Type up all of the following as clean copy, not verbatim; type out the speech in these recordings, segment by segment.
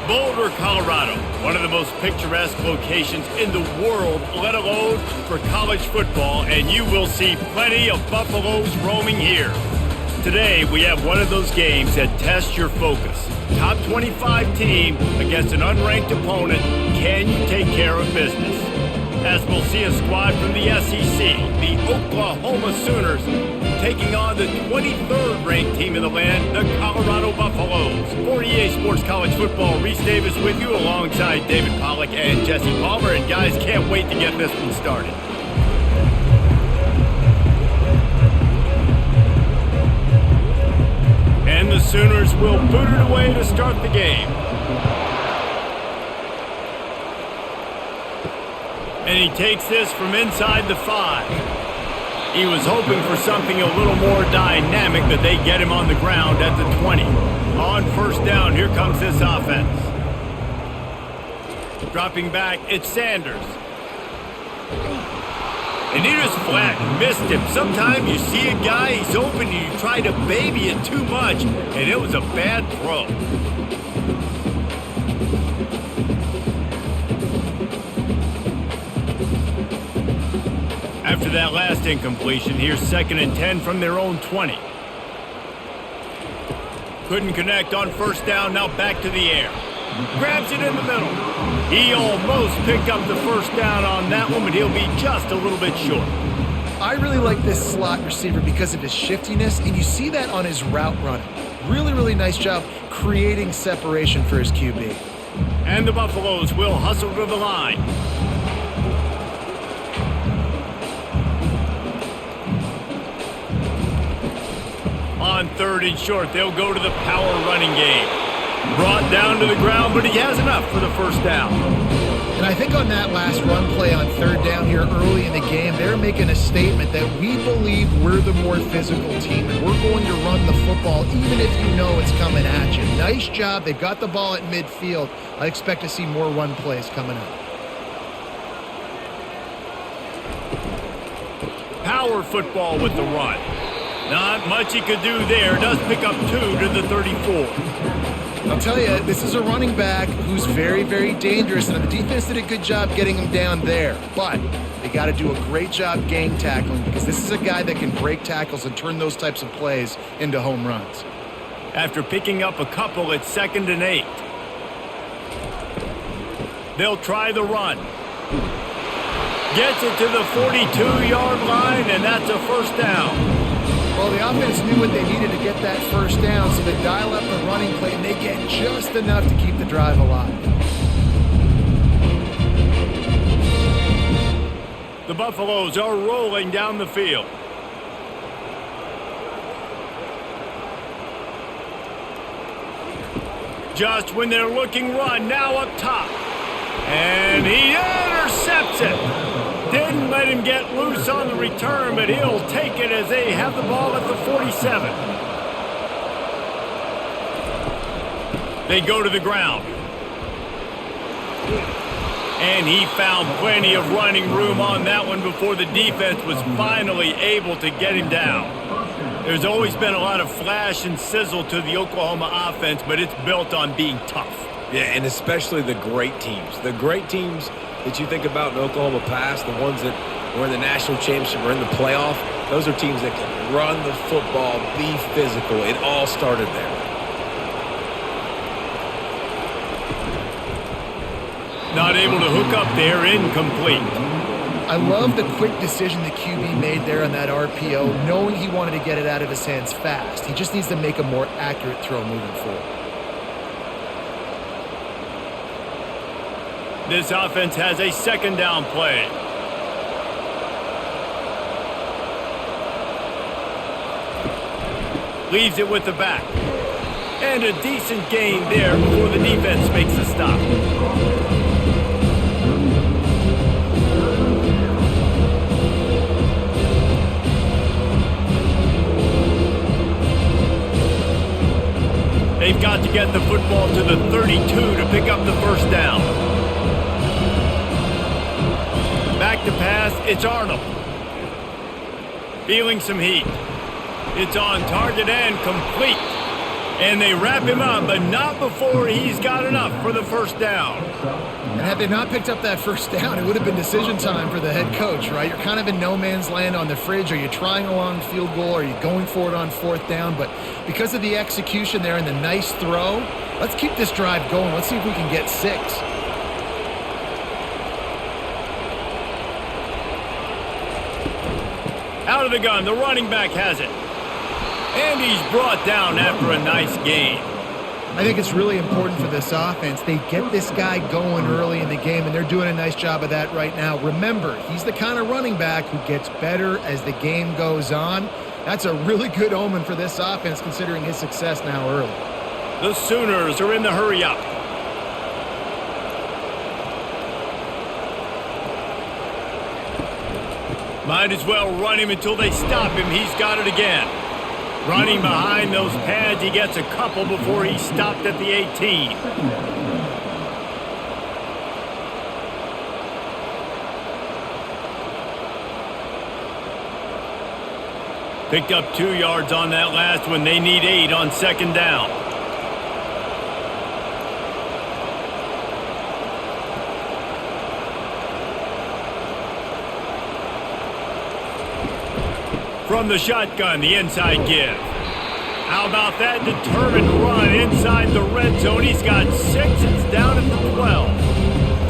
Boulder, Colorado, one of the most picturesque locations in the world, let alone for college football, and you will see plenty of Buffaloes roaming here. Today, we have one of those games that tests your focus. Top 25 team against an unranked opponent. Can you take care of business? As we'll see a squad from the SEC, the Oklahoma Sooners, taking on the 23rd ranked team in the land, the Colorado Buffaloes. For EA Sports College Football, Reese Davis with you alongside David Pollack and Jesse Palmer. And guys, can't wait to get this one started. And the Sooners will boot it away to start the game. And he takes this from inside the 5. He was hoping for something a little more dynamic, but they get him on the ground at the 20. On first down, here comes this offense. Dropping back, it's Sanders. And he just flat missed him. Sometimes you see a guy, he's open, and you try to baby it too much, and it was a bad throw. After that last incompletion, here's 2nd and 10 from their own 20. Couldn't connect on first down, now back to the air. Grabs it in the middle. He almost picked up the first down on that one, but he'll be just a little bit short. I really like this slot receiver because of his shiftiness, and you see that on his route running. Really, really nice job creating separation for his QB. And the Buffaloes will hustle to the line. On 3rd and short, they'll go to the power running game. Brought down to the ground, but he has enough for the first down. And I think on that last run play on 3rd down here early in the game, they're making a statement that we believe we're the more physical team, and we're going to run the football even if you know it's coming at you. Nice job. They've got the ball at midfield. I expect to see more run plays coming up. Power football with the run. Not much he could do there. Does pick up 2 to the 34. I'll tell you, this is a running back who's very, very dangerous, and the defense did a good job getting him down there. But they got to do a great job gang tackling because this is a guy that can break tackles and turn those types of plays into home runs. After picking up a couple, it's 2nd and 8. They'll try the run. Gets it to the 42-yard line, and that's a first down. Well, the offense knew what they needed to get that first down, so they dial up the running play, and they get just enough to keep the drive alive. The Buffaloes are rolling down the field. Just when they're looking run, now up top. And he intercepts it. Didn't let him get loose on the return, but he'll take it as they have the ball at the 47. They go to the ground. And he found plenty of running room on that one before the defense was finally able to get him down. There's always been a lot of flash and sizzle to the Oklahoma offense, but it's built on being tough. Yeah, and especially the great teams. The great teams that you think about in Oklahoma past, the ones that were in the national championship or in the playoff, those are teams that can run the football, be physical. It all started there. Not able to hook up there, incomplete. I love the quick decision the QB made there on that RPO, knowing he wanted to get it out of his hands fast. He just needs to make a more accurate throw moving forward. This offense has a 2nd down play. Leaves it with the back. And a decent gain there before the defense makes a stop. They've got to get the football to the 32 to pick up the first down. Back to pass, it's Arnold. Feeling some heat. It's on target and complete. And they wrap him up, but not before he's got enough for the first down. And had they not picked up that first down, it would have been decision time for the head coach, right? You're kind of in no man's land on the fridge. Are you trying a long field goal? Are you going for it on fourth down? But because of the execution there and the nice throw, let's keep this drive going. Let's see if we can get 6. Out of the gun, the running back has it. And he's brought down after a nice gain. I think it's really important for this offense. They get this guy going early in the game, and they're doing a nice job of that right now. Remember, he's the kind of running back who gets better as the game goes on. That's a really good omen for this offense, considering his success now early. The Sooners are in the hurry-up. Might as well run him until they stop him. He's got it again. Running behind those pads, he gets a couple before he's stopped at the 18. Picked up 2 yards on that last one. They need 8 on second down. From the shotgun, the inside give. How about that determined run inside the red zone? He's got 6. It's down at the 12.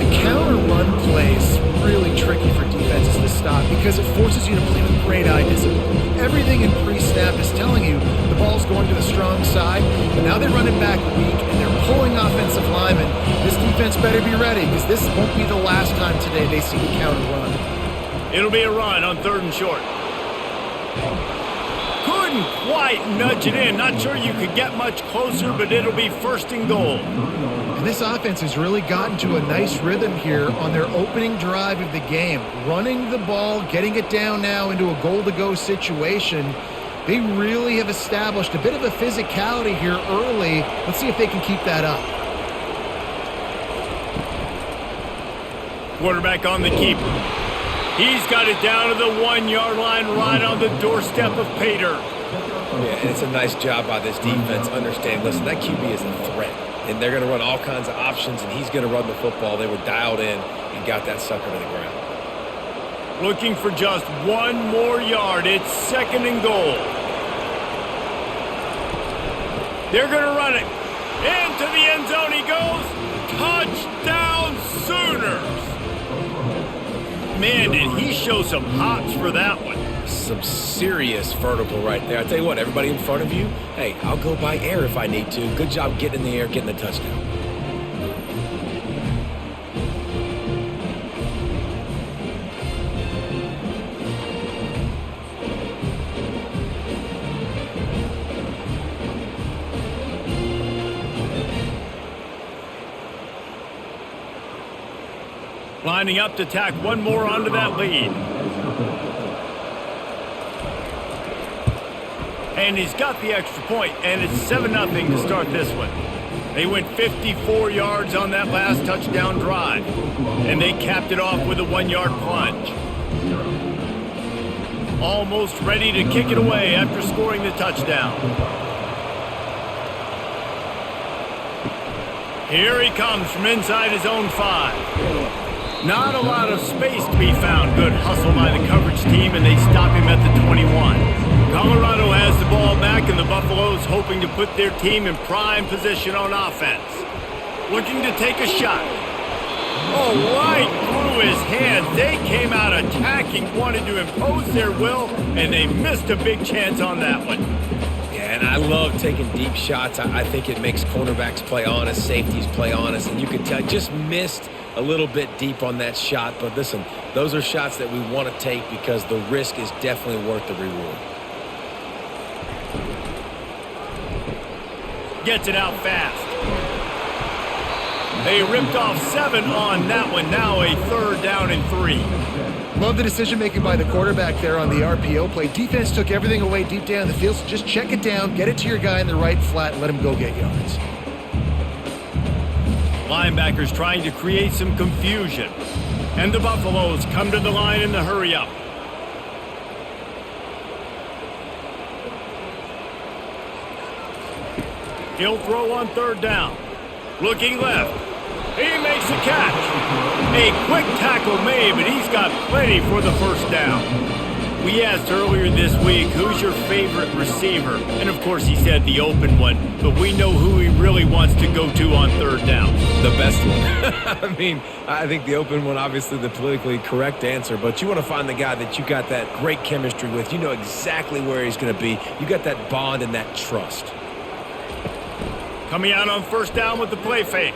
The counter run play is really tricky for defenses to stop because it forces you to play with great eye discipline. Everything in pre-snap is telling you the ball's going to the strong side, but now they run it back weak and they're pulling offensive linemen. This defense better be ready because this won't be the last time today they see the counter run. It'll be a run on 3rd and short. Couldn't quite nudge it in. Not sure you could get much closer, but it'll be 1st and goal. And this offense has really gotten to a nice rhythm here on their opening drive of the game. Running the ball, getting it down now into a goal-to-go situation. They really have established a bit of a physicality here early. Let's see if they can keep that up. Quarterback on the keeper. He's got it down to the 1-yard line right on the doorstep of Pater. Yeah, and it's a nice job by this defense. Understand, listen, that QB is a threat. And they're going to run all kinds of options, and he's going to run the football. They were dialed in and got that sucker to the ground. Looking for just 1 more yard. It's 2nd and goal. They're going to run it. Into the end zone he goes. Touchdown Sooners. Man, did he show some hops for that one. Some serious vertical right there. I tell you what, everybody in front of you, hey, I'll go by air if I need to. Good job getting in the air, getting the touchdown. Lining up to tack 1 more onto that lead. And he's got the extra point, and it's 7-0 to start this one. They went 54 yards on that last touchdown drive, and they capped it off with a 1-yard plunge. Almost ready to kick it away after scoring the touchdown. Here he comes from inside his own 5. Not a lot of space to be found. Good hustle by the coverage team, and they stop him at the 21. Colorado has the ball back, and the Buffaloes hoping to put their team in prime position on offense. Looking to take a shot. Oh, right through his hands. They came out attacking, wanted to impose their will, and they missed a big chance on that one. Yeah, and I love taking deep shots. I think it makes cornerbacks play honest, safeties play honest, and you can tell just missed a little bit deep on that shot. But listen, those are shots that we want to take because the risk is definitely worth the reward. Gets it out fast. They ripped off 7 on that one. Now a 3rd down and 3. Love the decision-making by the quarterback there on the RPO play. Defense took everything away deep down the field, so just check it down, get it to your guy in the right flat, and let him go get yards. Linebackers trying to create some confusion. And the Buffaloes come to the line in the hurry-up. He'll throw on third down. Looking left. He makes the catch. A quick tackle made, but he's got plenty for the first down. We asked earlier this week, who's your favorite receiver? And of course he said the open one, but we know who he really wants to go to on third down. The best one. I mean, I think the open one, obviously the politically correct answer, but you want to find the guy that you got that great chemistry with. You know exactly where he's going to be. You got that bond and that trust. Coming out on first down with the play fake.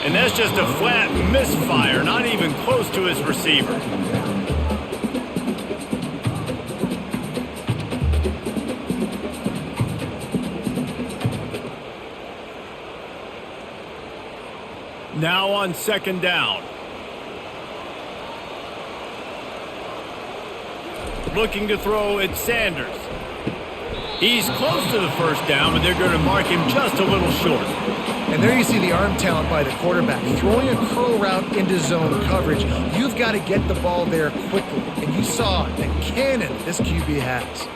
And that's just a flat misfire, not even close to his receiver. Now on second down. Looking to throw, it's Sanders. He's close to the first down, but they're going to mark him just a little short. And there you see the arm talent by the quarterback. Throwing a curl route into zone coverage, you've got to get the ball there quickly. And you saw the cannon this QB has.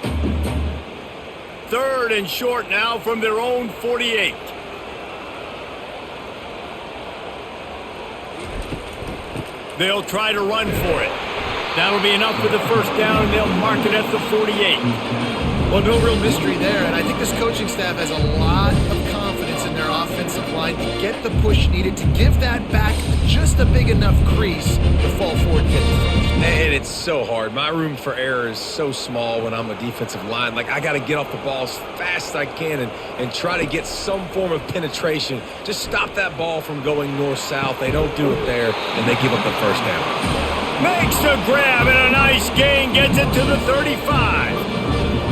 Third and short now from their own 48. They'll try to run for it. That'll be enough for the first down, and they'll mark it at the 48. Well, no real mystery there, and I think this coaching staff has a lot of confidence in their offensive line to get the push needed to give that back just a big enough crease to fall forward and get the first. And it's so hard. My room for error is so small when I'm a defensive line. Like, I got to get off the ball as fast as I can and try to get some form of penetration. Just stop that ball from going north-south. They don't do it there, and they give up the first down. Makes the grab, and a nice gain gets it to the 35.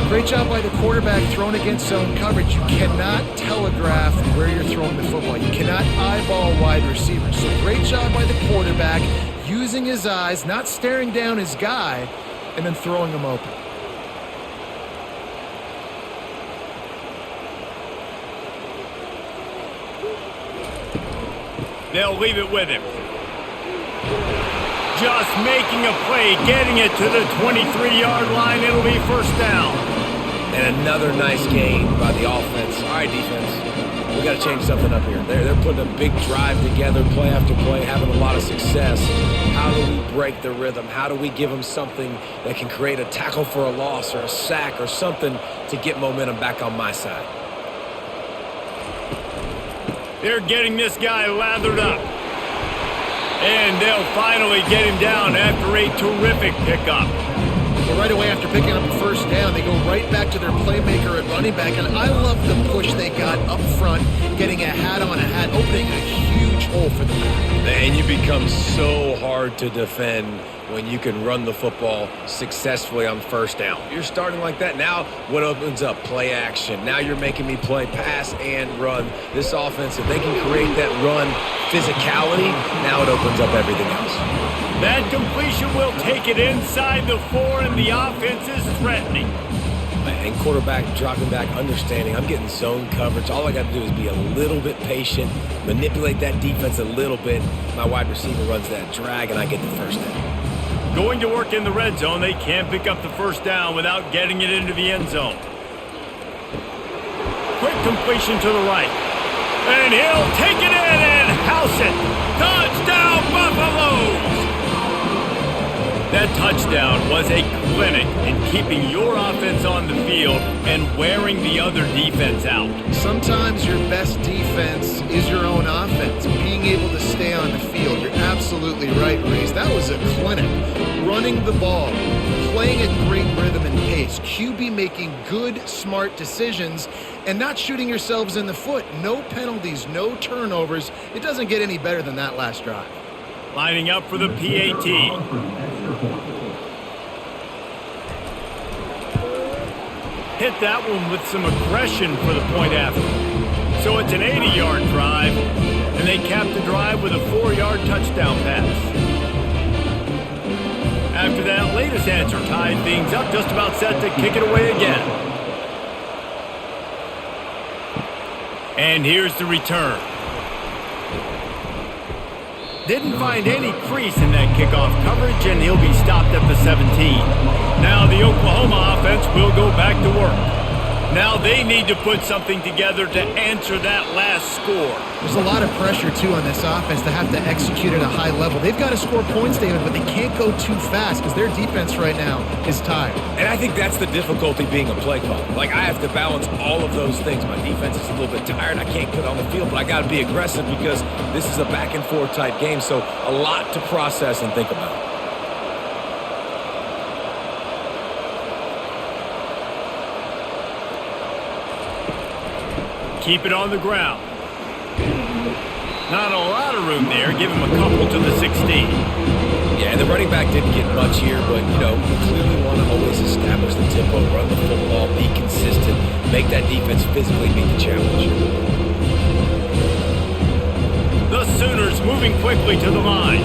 Great job by the quarterback thrown against zone coverage. You cannot telegraph where you're throwing the football. You cannot eyeball wide receivers. So great job by the quarterback using his eyes, not staring down his guy, and then throwing him open. They'll leave it with him. Just making a play, getting it to the 23-yard line. It'll be first down. And another nice gain by the offense. All right, defense, we got to change something up here. They're putting a big drive together, play after play, having a lot of success. How do we break the rhythm? How do we give them something that can create a tackle for a loss or a sack or something to get momentum back on my side? They're getting this guy lathered up. And they'll finally get him down after a terrific pickup. Well, right away after picking up the first down, they go right back to their playmaker at running back. And I love the push they got up front, getting a hat on a hat, opening a huge hole for the back. And you become so hard to defend when you can run the football successfully on first down. You're starting like that. Now what opens up? Play action. Now you're making me play pass and run. This offense, if they can create that run physicality, now it opens up everything else. That completion will take it inside the 4, and the offense is threatening. And quarterback dropping back, understanding I'm getting zone coverage. All I got to do is be a little bit patient, manipulate that defense a little bit. My wide receiver runs that drag, and I get the first down. Going to work in the red zone, they can't pick up the first down without getting it into the end zone. Quick completion to the right. And he'll take it in and house it. Touchdown, Buffaloes! That touchdown was a clinic in keeping your offense on the field and wearing the other defense out. Sometimes your best defense is your own offense, being able to stay on the field. You're absolutely right, Reese. That was a clinic. Running the ball, playing at great rhythm and pace, QB making good, smart decisions, and not shooting yourselves in the foot. No penalties, no turnovers. It doesn't get any better than that last drive. Lining up for the PAT. Hit that one with some aggression for the point after. So it's an 80-yard drive, and they cap the drive with a 4-yard touchdown pass. After that latest answer tied things up, just about set to kick it away again. And here's the return. Didn't find any crease in that kickoff coverage, and he'll be stopped at the 17. Now the Oklahoma offense will go back to work. Now they need to put something together to answer that last score. There's a lot of pressure, too, on this offense to have to execute at a high level. They've got to score points, David, but they can't go too fast because their defense right now is tired. And I think that's the difficulty being a play caller. Like, I have to balance all of those things. My defense is a little bit tired. I can't put it on the field, but I got to be aggressive because this is a back-and-forth type game, so a lot to process and think about. Keep it on the ground. Not a lot of room there. Give him a couple to the 16. Yeah, the running back didn't get much here, but, you know, you clearly want to always establish the tempo, run the football, be consistent, make that defense physically meet the challenge. The Sooners moving quickly to the line.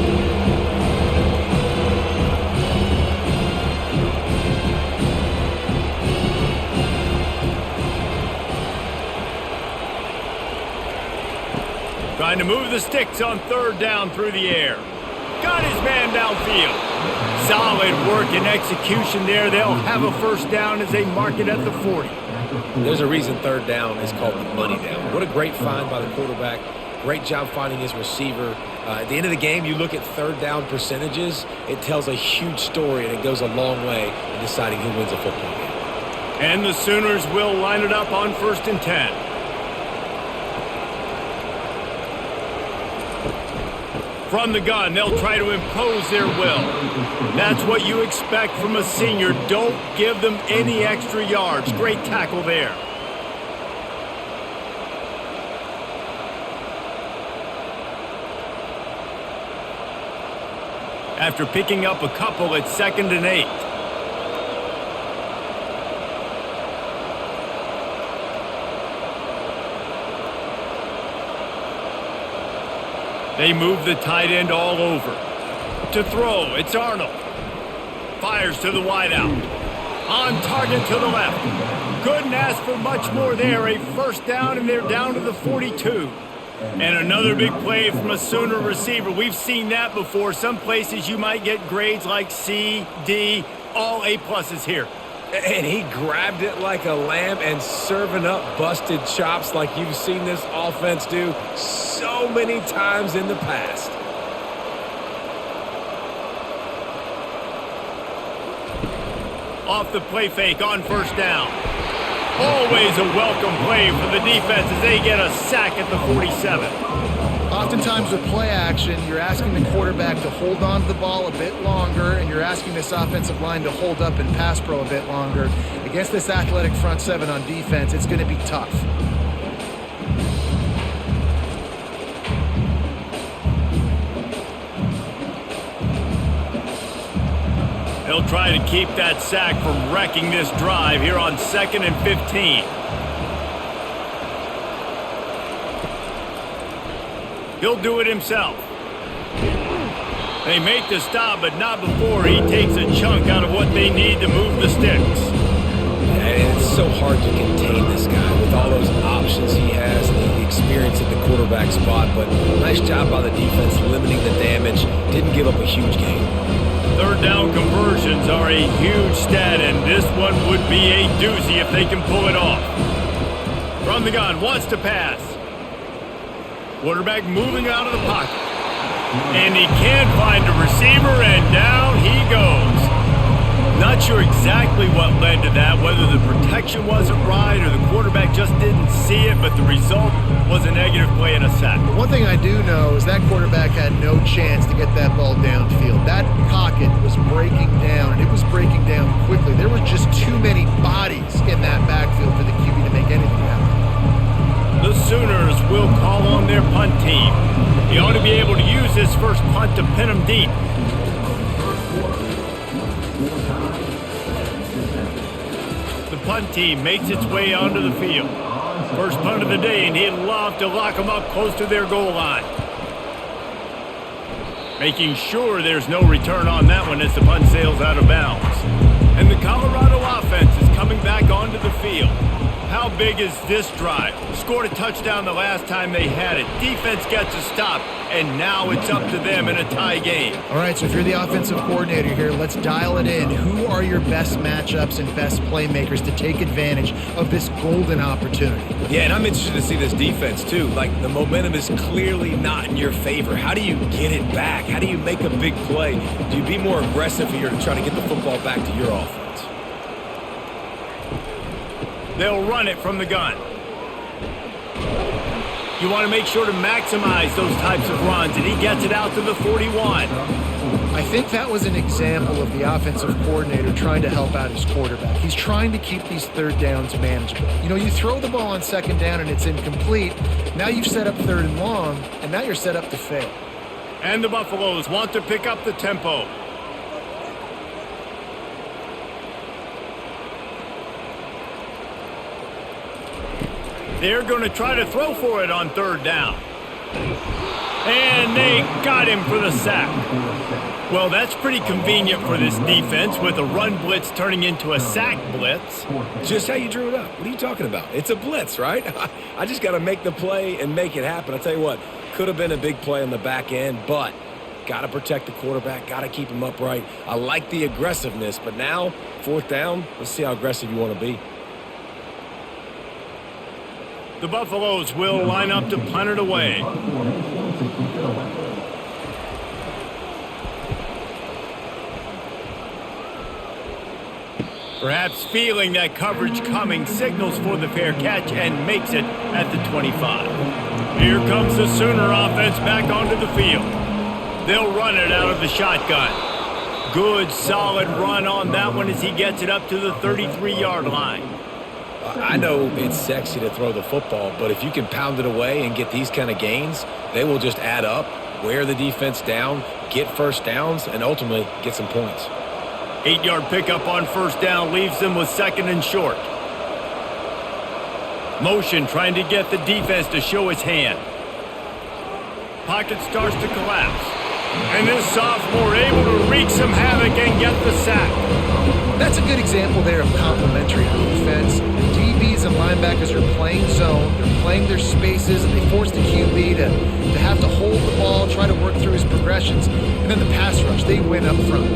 Trying to move the sticks on third down through the air. Got his man downfield. Solid work and execution there. They'll have a first down as they mark it at the 40. There's a reason third down is called the money down. What a great find by the quarterback. Great job finding his receiver. At the end of the game, you look at third down percentages. It tells a huge story, and it goes a long way in deciding who wins a football game. And the Sooners will line it up on 1st and 10. From the gun, they'll try to impose their will. That's what you expect from a senior. Don't give them any extra yards. Great tackle there. After picking up a couple, it's 2nd and 8. They move the tight end all over. To throw, it's Arnold. Fires to the wideout. On target to the left. Couldn't ask for much more there. A first down, and they're down to the 42. And another big play from a Sooner receiver. We've seen that before. Some places you might get grades like C, D, all A-pluses here. And he grabbed it like a lamb and serving up busted chops like you've seen this offense do so many times in the past. Off the play fake on first down. Always a welcome play for the defense as they get a sack at the 47. Oftentimes with play action, you're asking the quarterback to hold on to the ball a bit longer, and you're asking this offensive line to hold up in pass pro a bit longer. Against this athletic front seven on defense, it's going to be tough. They'll try to keep that sack from wrecking this drive here on 2nd and 15. He'll do it himself. They make the stop, but not before he takes a chunk out of what they need to move the sticks. And it's so hard to contain this guy with all those options he has and the experience at the quarterback spot. But nice job by the defense limiting the damage. Didn't give up a huge gain. Third down conversions are a huge stat, and this one would be a doozy if they can pull it off. From the gun, wants to pass. Quarterback moving out of the pocket. And he can't find a receiver, and down he goes. Not sure exactly what led to that, whether the protection wasn't right or the quarterback just didn't see it, but the result was a negative play and a sack. One thing I do know is that quarterback had no chance to get that ball downfield. That pocket was breaking down, and it was breaking down quickly. There were just too many bodies in that backfield for the QB to make anything happen. The Sooners will call on their punt team. He ought to be able to use his first punt to pin him deep. The punt team makes its way onto the field. First punt of the day, and he'd love to lock them up close to their goal line. Making sure there's no return on that one as the punt sails out of bounds. And the Colorado offense is coming back onto the field. How big is this drive? Scored a touchdown the last time they had it. Defense gets a stop, and now it's up to them in a tie game. All right, so if you're the offensive coordinator here, let's dial it in. Who are your best matchups and best playmakers to take advantage of this golden opportunity? Yeah, and I'm interested to see this defense, too. Like, the momentum is clearly not in your favor. How do you get it back? How do you make a big play? Do you be more aggressive here to try to get the football back to your offense? They'll run it from the gun. You want to make sure to maximize those types of runs, and he gets it out to the 41. I think that was an example of the offensive coordinator trying to help out his quarterback. He's trying to keep these third downs manageable. You know, you throw the ball on second down and it's incomplete. Now you've set up third and long, and now you're set up to fail. And the Buffaloes want to pick up the tempo. They're going to try to throw for it on third down. And they got him for the sack. Well, that's pretty convenient for this defense with a run blitz turning into a sack blitz. Just how you drew it up. What are you talking about? It's a blitz, right? I just got to make the play and make it happen. I'll tell you what, could have been a big play on the back end, but got to protect the quarterback, got to keep him upright. I like the aggressiveness, but now, fourth down, let's see how aggressive you want to be. The Buffaloes will line up to punt it away. Perhaps feeling that coverage coming, signals for the fair catch and makes it at the 25. Here comes the Sooner offense back onto the field. They'll run it out of the shotgun. Good, solid run on that one as he gets it up to the 33-yard line. I know it's sexy to throw the football, but if you can pound it away and get these kind of gains, they will just add up, wear the defense down, get first downs, and ultimately get some points. 8-yard pickup on first down leaves them with second and short. Motion trying to get the defense to show his hand. Pocket starts to collapse. And this sophomore able to wreak some havoc and get the sack. That's a good example there of complementary defense. The DBs and linebackers are playing zone, they're playing their spaces, and they force the QB to have to hold the ball, try to work through his progressions. And then the pass rush, they win up front.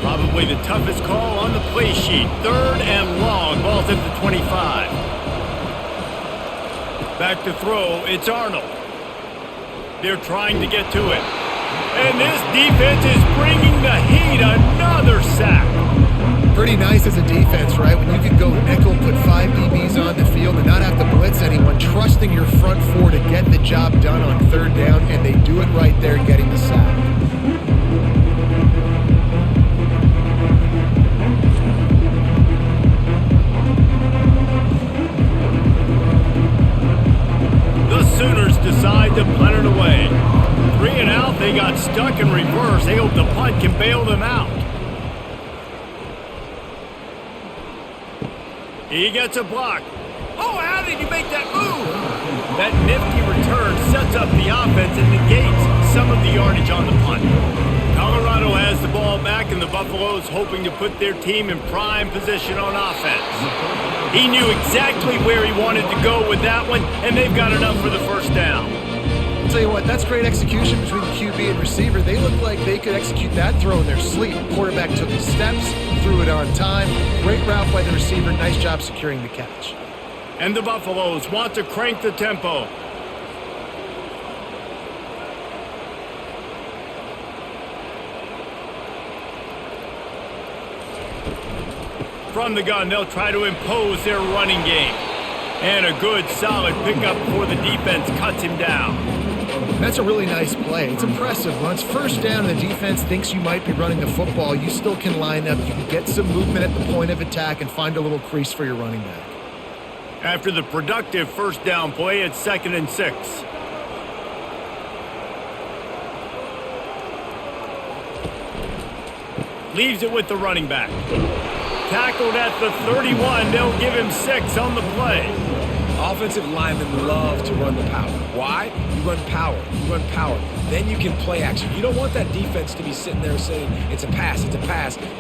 Probably the toughest call on the play sheet. Third and long, ball's at the 25. Back to throw, it's Arnold. They're trying to get to it. And this defense is bringing the heat, another sack. Pretty nice as a defense, right? When you can go nickel, put 5 DBs on the field and not have to blitz anyone, trusting your front four to get the job done on third down, and they do it right there, getting the sack. Sooners decide to punt it away. 3 and out, they got stuck in reverse. They hope the punt can bail them out. He gets a block. Oh, how did he make that move? That nifty return sets up the offense and negates some of the yardage on the punt. Colorado has the ball back, and the Buffaloes hoping to put their team in prime position on offense. He knew exactly where he wanted to go with that one, and they've got enough for the first down. I'll tell you what, that's great execution between the QB and receiver. They look like they could execute that throw in their sleep. Quarterback took his steps, threw it on time. Great route by the receiver. Nice job securing the catch. And the Buffaloes want to crank the tempo. From the gun, they'll try to impose their running game. And a good, solid pickup before the defense cuts him down. That's a really nice play. It's impressive. Once first down and the defense thinks you might be running the football, you still can line up. You can get some movement at the point of attack and find a little crease for your running back. After the productive first down play, it's 2nd and 6. Leaves it with the running back. Tackled at the 31. They'll give him 6 on the play. Offensive linemen love to run the power. Why? You run power. You run power. then you can play action. You don't want that defense to be sitting there saying, it's a pass,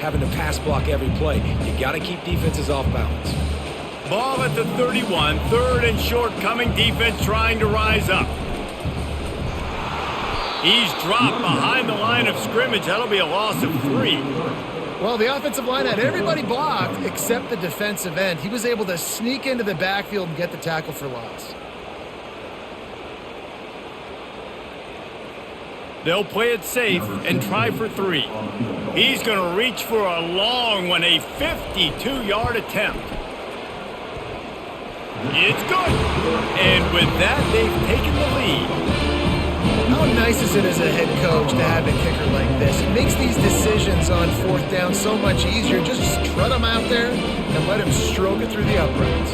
having to pass block every play. You got to keep defenses off balance. Ball at the 31, third and short coming, defense trying to rise up. He's dropped behind the line of scrimmage. That'll be a loss of 3. Well, the offensive line had everybody blocked except the defensive end. He was able to sneak into the backfield and get the tackle for loss. They'll play it safe and try for 3. He's going to reach for a long one, a 52-yard attempt. It's good. And with that, they've taken the lead. How nice is it as a head coach to have a kicker like this? It makes these decisions on fourth down so much easier. Just strut him out there and let him stroke it through the uprights.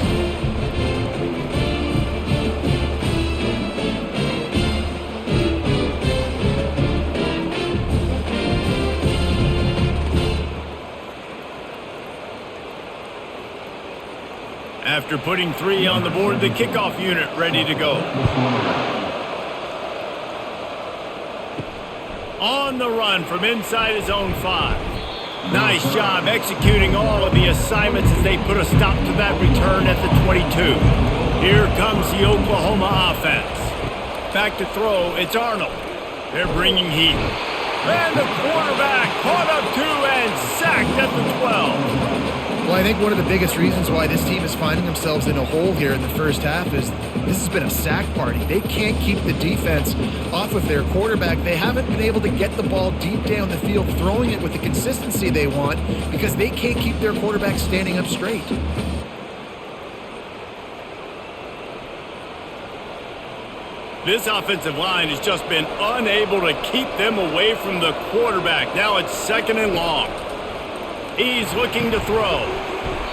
After putting 3 on the board, the kickoff unit ready to go. On the run from inside his own 5. Nice job executing all of the assignments as they put a stop to that return at the 22. Here comes the Oklahoma offense. Back to throw, it's Arnold. They're bringing heat. And the quarterback caught up 2 and sacked at the 12. Well, I think one of the biggest reasons why this team is finding themselves in a hole here in the first half is this has been a sack party. They can't keep the defense off of their quarterback. They haven't been able to get the ball deep down the field, throwing it with the consistency they want because they can't keep their quarterback standing up straight. This offensive line has just been unable to keep them away from the quarterback. Now it's 2nd and long. He's looking to throw.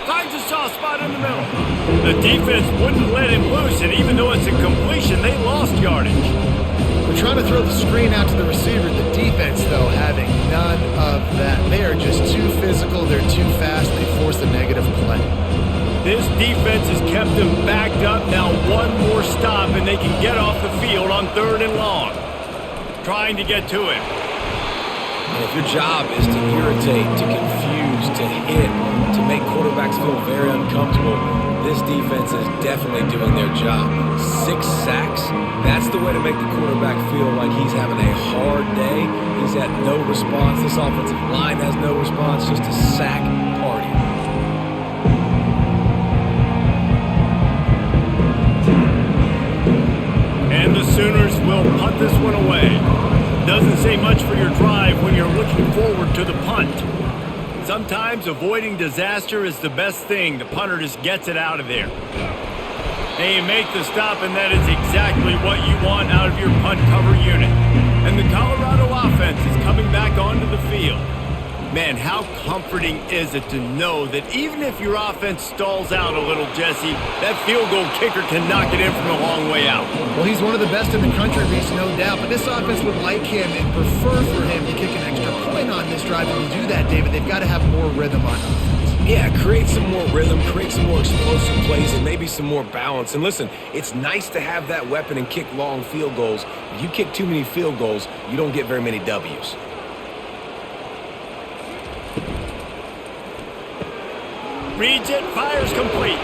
Finds a soft spot in the middle. The defense wouldn't let him loose, and even though it's a completion, they lost yardage. We're trying to throw the screen out to the receiver. The defense, though, having none of that. They are just too physical. They're too fast. They force a negative play. This defense has kept them backed up. Now one more stop, and they can get off the field on 3rd and long. Trying to get to him. And if your job is to irritate, to confuse, to hit, to make quarterbacks feel very uncomfortable, this defense is definitely doing their job. 6 sacks, that's the way to make the quarterback feel like he's having a hard day. He's had no response. This offensive line has no response, just a sack party. And the Sooners will punt this one away. Doesn't say much for your drive when you're looking forward to the punt. Sometimes avoiding disaster is the best thing. The punter just gets it out of there. They make the stop, and that is exactly what you want out of your punt cover unit. And the Colorado offense is coming back onto the field. Man, how comforting is it to know that even if your offense stalls out a little, Jesse, that field goal kicker can knock it in from a long way out. Well, he's one of the best in the country, Reese, no doubt. But this offense would like him and prefer for him to kick an extra point on this drive. And to do that, David, they've got to have more rhythm on offense. Yeah, create some more rhythm, create some more explosive plays, and maybe some more balance. And listen, it's nice to have that weapon and kick long field goals. If you kick too many field goals, you don't get very many W's. Reads it, fires complete.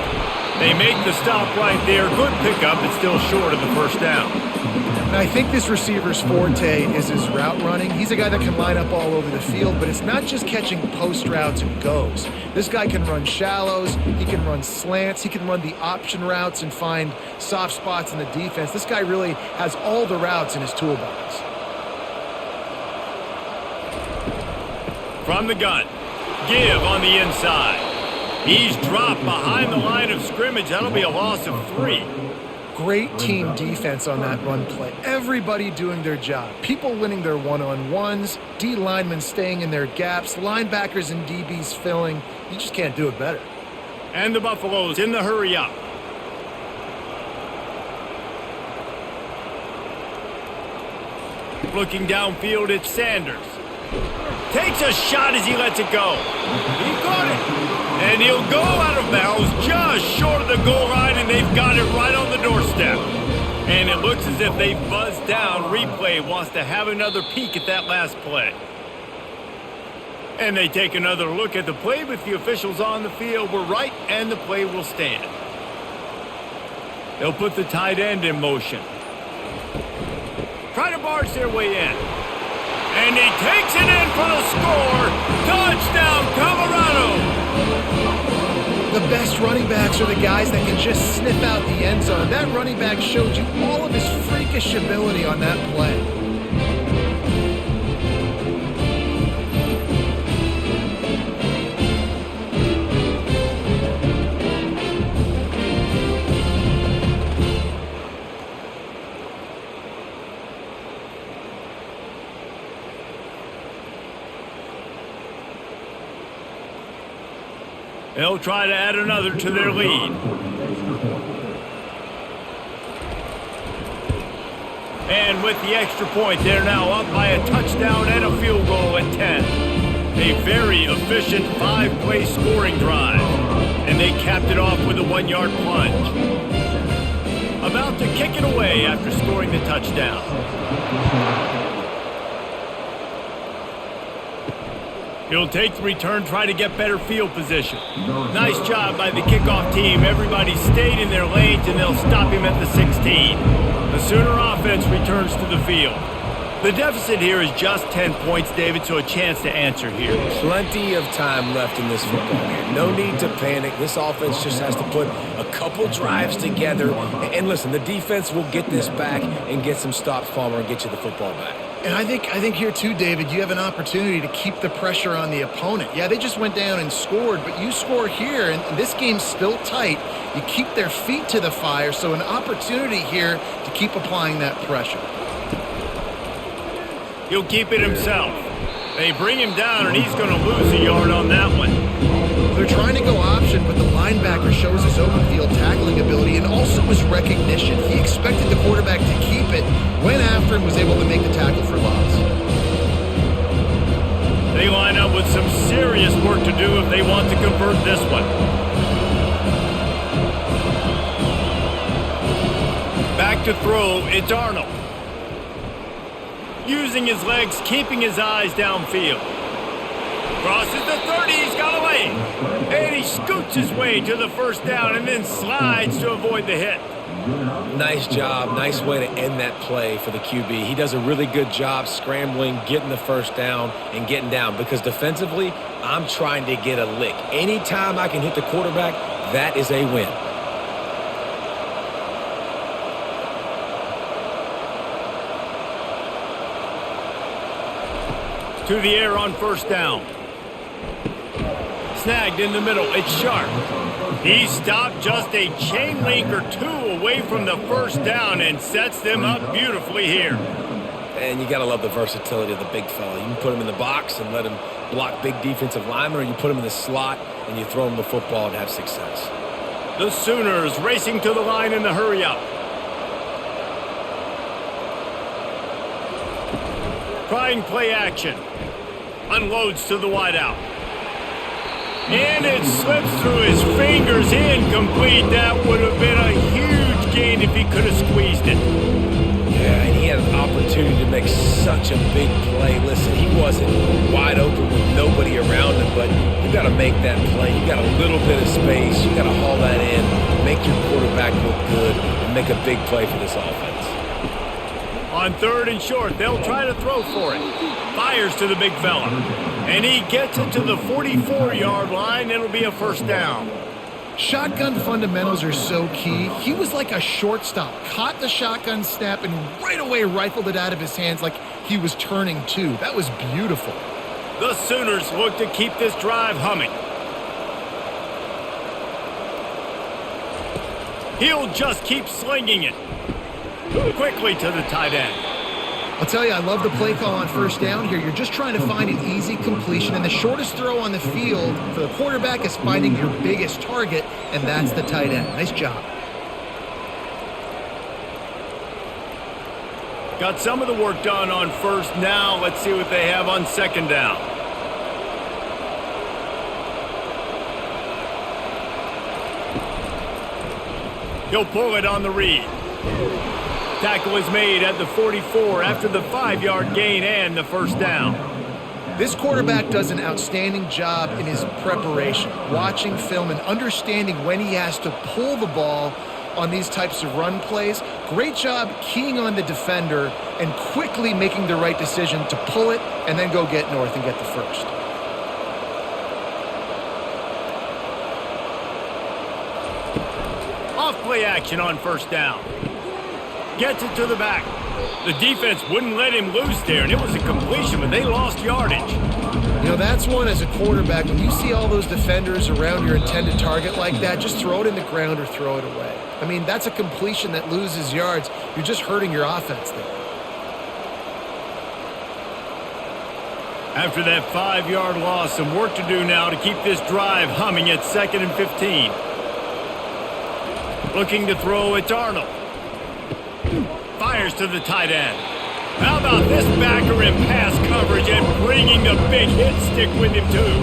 They make the stop right there. Good pickup, but still short of the first down. And I think this receiver's forte is his route running. He's a guy that can line up all over the field, but it's not just catching post routes and goes. This guy can run shallows, he can run slants, he can run the option routes and find soft spots in the defense. This guy really has all the routes in his toolbox. From the gun, give on the inside. He's dropped behind the line of scrimmage. That'll be a loss of 3. Great team defense on that run play. Everybody doing their job. People winning their one-on-ones, D linemen staying in their gaps, linebackers and DBs filling. You just can't do it better. And the Buffaloes in the hurry up. Looking downfield, it's Sanders. Takes a shot as he lets it go. He got it. And he'll go out of bounds just short of the goal line, and they've got it right on the doorstep. And it looks as if they've buzzed down. Replay wants to have another peek at that last play. And they take another look at the play with the officials on the field. We're right, and the play will stand. They'll put the tight end in motion. Try to barge their way in. And he takes it in for the score. Touchdown, Colorado! The best running backs are the guys that can just sniff out the end zone. That running back showed you all of his freakish ability on that play. They'll try to add another to their lead. And with the extra point, they're now up by a touchdown and a field goal at 10. A very efficient 5-play scoring drive. And they capped it off with a 1-yard plunge. About to kick it away after scoring the touchdown. He'll take the return, try to get better field position. Nice job by the kickoff team. Everybody stayed in their lanes, and they'll stop him at the 16. The Sooner offense returns to the field. The deficit here is just 10 points, David, so a chance to answer here. Plenty of time left in this football game. No need to panic. This offense just has to put a couple drives together. And listen, the defense will get this back and get some stops, Palmer, and get you the football back. And I think here too, David, you have an opportunity to keep the pressure on the opponent. Yeah, they just went down and scored, but you score here, and this game's still tight. You keep their feet to the fire, so an opportunity here to keep applying that pressure. He'll keep it himself. They bring him down, and he's going to lose a yard on that one. They're trying to go option, but the linebacker shows his open field tackling ability and also his recognition. He expected the quarterback to keep it, went after and was able to make the tackle for loss. They line up with some serious work to do if they want to convert this one. Back to throw, it's Arnold. Using his legs, keeping his eyes downfield. Crosses the 30, he's got a lane. And he scoots his way to the first down and then slides to avoid the hit. Nice job. Nice way to end that play for the QB. He does a really good job scrambling, getting the first down, and getting down. Because defensively, I'm trying to get a lick. Anytime I can hit the quarterback, that is a win. To the air on first down. Snagged in the middle. It's Sharp. He stopped just a chain link or two away from the first down and sets them up beautifully here. And you got to love the versatility of the big fella. You can put him in the box and let him block big defensive linemen, or you put him in the slot and you throw him the football and have success. The Sooners racing to the line in the hurry up. Trying play action. Unloads to the wideout. And it slips through his fingers, incomplete. That would have been a huge gain if he could have squeezed it. Yeah, and he had an opportunity to make such a big play. Listen, he wasn't wide open with nobody around him, but you got to make that play. You got a little bit of space. You got to haul that in, make your quarterback look good, and make a big play for this offense. On third and short, they'll try to throw for it. Fires to the big fella. And he gets it to the 44-yard line. It'll be a first down. Shotgun fundamentals are so key. He was like a shortstop. Caught the shotgun snap and right away rifled it out of his hands like he was turning two. That was beautiful. The Sooners look to keep this drive humming. He'll just keep slinging it. Quickly to the tight end. I'll tell you, I love the play call on first down here. You're just trying to find an easy completion, and the shortest throw on the field for the quarterback is finding your biggest target, and that's the tight end. Nice job. Got some of the work done on first. Now let's see what they have on second down. He'll pull it on the read. Tackle is made at the 44 after the 5-yard gain and the first down. This quarterback does an outstanding job in his preparation, watching film and understanding when he has to pull the ball on these types of run plays. Great job keying on the defender and quickly making the right decision to pull it and then go get north and get the first. Off play action on first down. Gets it to the back. The defense wouldn't let him loose there, and it was a completion, but they lost yardage. You know, that's one as a quarterback. When you see all those defenders around your intended target like that, just throw it in the ground or throw it away. I mean, that's a completion that loses yards. You're just hurting your offense there. After that 5-yard loss, some work to do now to keep this drive humming at 2nd and 15. Looking to throw, it's Arnold. Fires to the tight end. How about this backer in pass coverage and bringing the big hit stick with him too?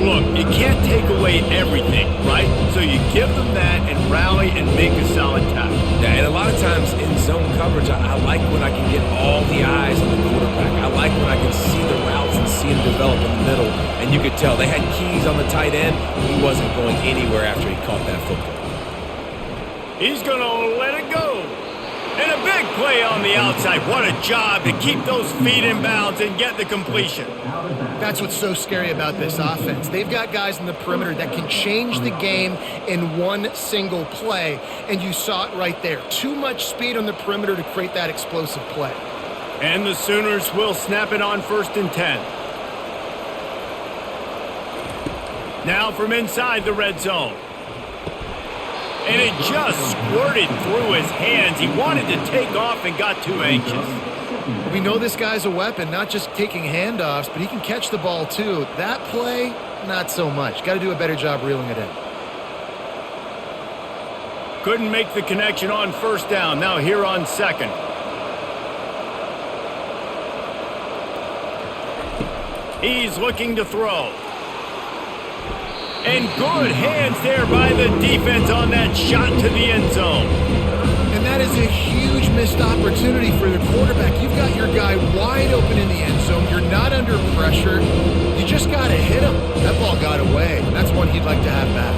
Look, you can't take away everything, right? So you give them that and rally and make a solid tackle. Yeah, and a lot of times in zone coverage, I like when I can get all the eyes on the quarterback. I like when I can see the routes and see him develop in the middle. And you could tell they had keys on the tight end. He wasn't going anywhere after he caught that football. He's going to let it go. And a big play on the outside. What a job to keep those feet in bounds and get the completion. That's what's so scary about this offense. They've got guys in the perimeter that can change the game in one single play, and you saw it right there. Too much speed on the perimeter to create that explosive play. And the Sooners will snap it on 1st and 10. Now from inside the red zone. And it just squirted through his hands. He wanted to take off and got too anxious. We know this guy's a weapon, not just taking handoffs, but he can catch the ball too. That play, not so much. Got to do a better job reeling it in. Couldn't make the connection on 1st down. Now here on 2nd. He's looking to throw. And good hands there by the defense on that shot to the end zone. And that is a huge missed opportunity for the quarterback. You've got your guy wide open in the end zone. You're not under pressure. You just got to hit him. That ball got away. That's one he'd like to have back.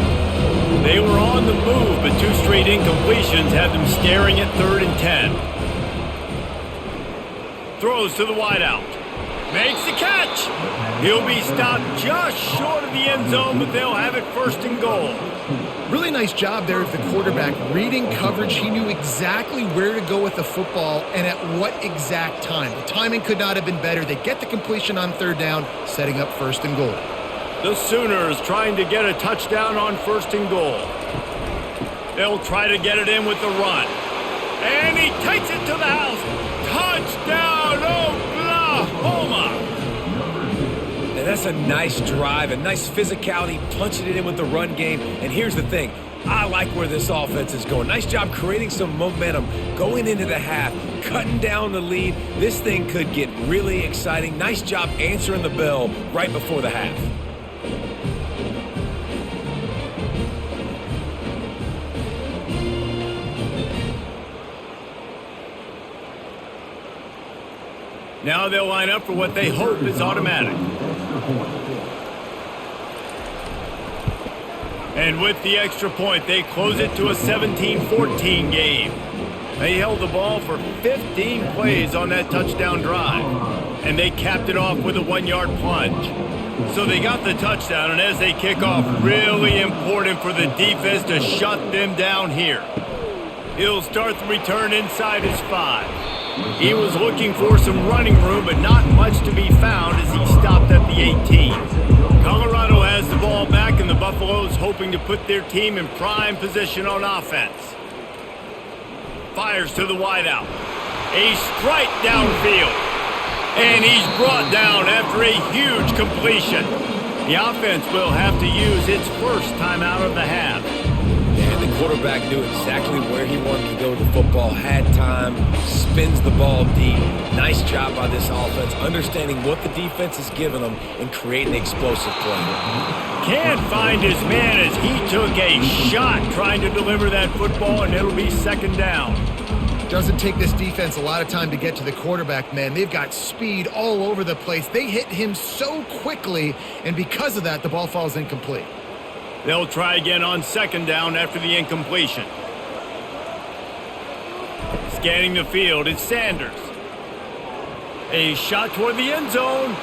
They were on the move, but 2 straight incompletions had them staring at 3rd and 10. Throws to the wideout. Makes the catch. He'll be stopped just short of the end zone, but they'll have it 1st and goal. Really nice job there of the quarterback. Reading coverage, he knew exactly where to go with the football and at what exact time. The timing could not have been better. They get the completion on 3rd down, setting up 1st and goal. The Sooners trying to get a touchdown on 1st and goal. They'll try to get it in with the run. And he takes it to the house. Touchdown, Oklahoma! And that's a nice drive, a nice physicality, punching it in with the run game. And here's the thing. I like where this offense is going. Nice job creating some momentum going into the half, cutting down the lead. This thing could get really exciting. Nice job answering the bell right before the half. Now they'll line up for what they hope is automatic. And with the extra point, they close it to a 17-14 game. They held the ball for 15 plays on that touchdown drive, and they capped it off with a 1-yard plunge. So they got the touchdown, and as they kick off, really important for the defense to shut them down here. He'll start the return inside his 5. He was looking for some running room, but not much to be found as he stopped at the 18. Colorado has the ball back, and the Buffaloes hoping to put their team in prime position on offense. Fires to the wideout. A strike downfield. And he's brought down after a huge completion. The offense will have to use its first timeout of the half. And the quarterback knew exactly where he wanted to go with the football, had time, spins the ball deep. Nice job by this offense, understanding what the defense is giving them and creating explosive play. Can't find his man as he took a shot trying to deliver that football, and it'll be 2nd down. Doesn't take this defense a lot of time to get to the quarterback, man. They've got speed all over the place. They hit him so quickly, and because of that, the ball falls incomplete. They'll try again on second down after the incompletion. Scanning the field, it's Sanders. A shot toward the end zone.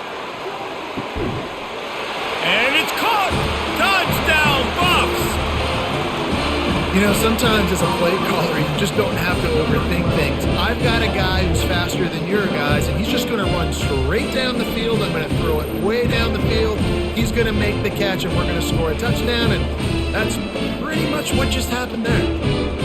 And it's caught! Touchdown, Buffs! You know, sometimes as a play caller, you just don't have to overthink things. I've got a guy who's faster than your guys, and he's just going to run straight down the field. I'm going to throw it way down the field. He's going to make the catch, and we're going to score a touchdown, and that's pretty much what just happened there.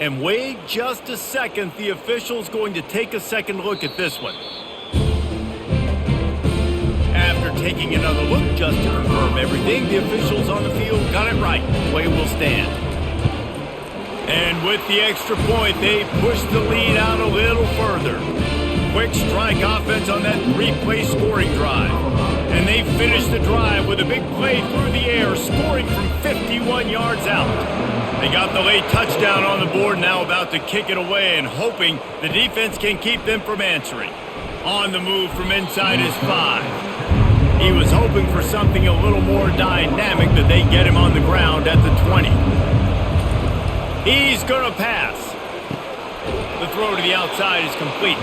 And wait just a second, the official's going to take a second look at this one. After taking another look just to confirm everything, the officials on the field got it right. Play will stand. And with the extra point, they push the lead out a little further. Quick strike offense on that three-play scoring drive. And they finish the drive with a big play through the air, scoring from 51 yards out. They got the late touchdown on the board, now about to kick it away and hoping the defense can keep them from answering. On the move from inside his 5. He was hoping for something a little more dynamic, but they get him on the ground at the 20. He's going to pass. The throw to the outside is complete.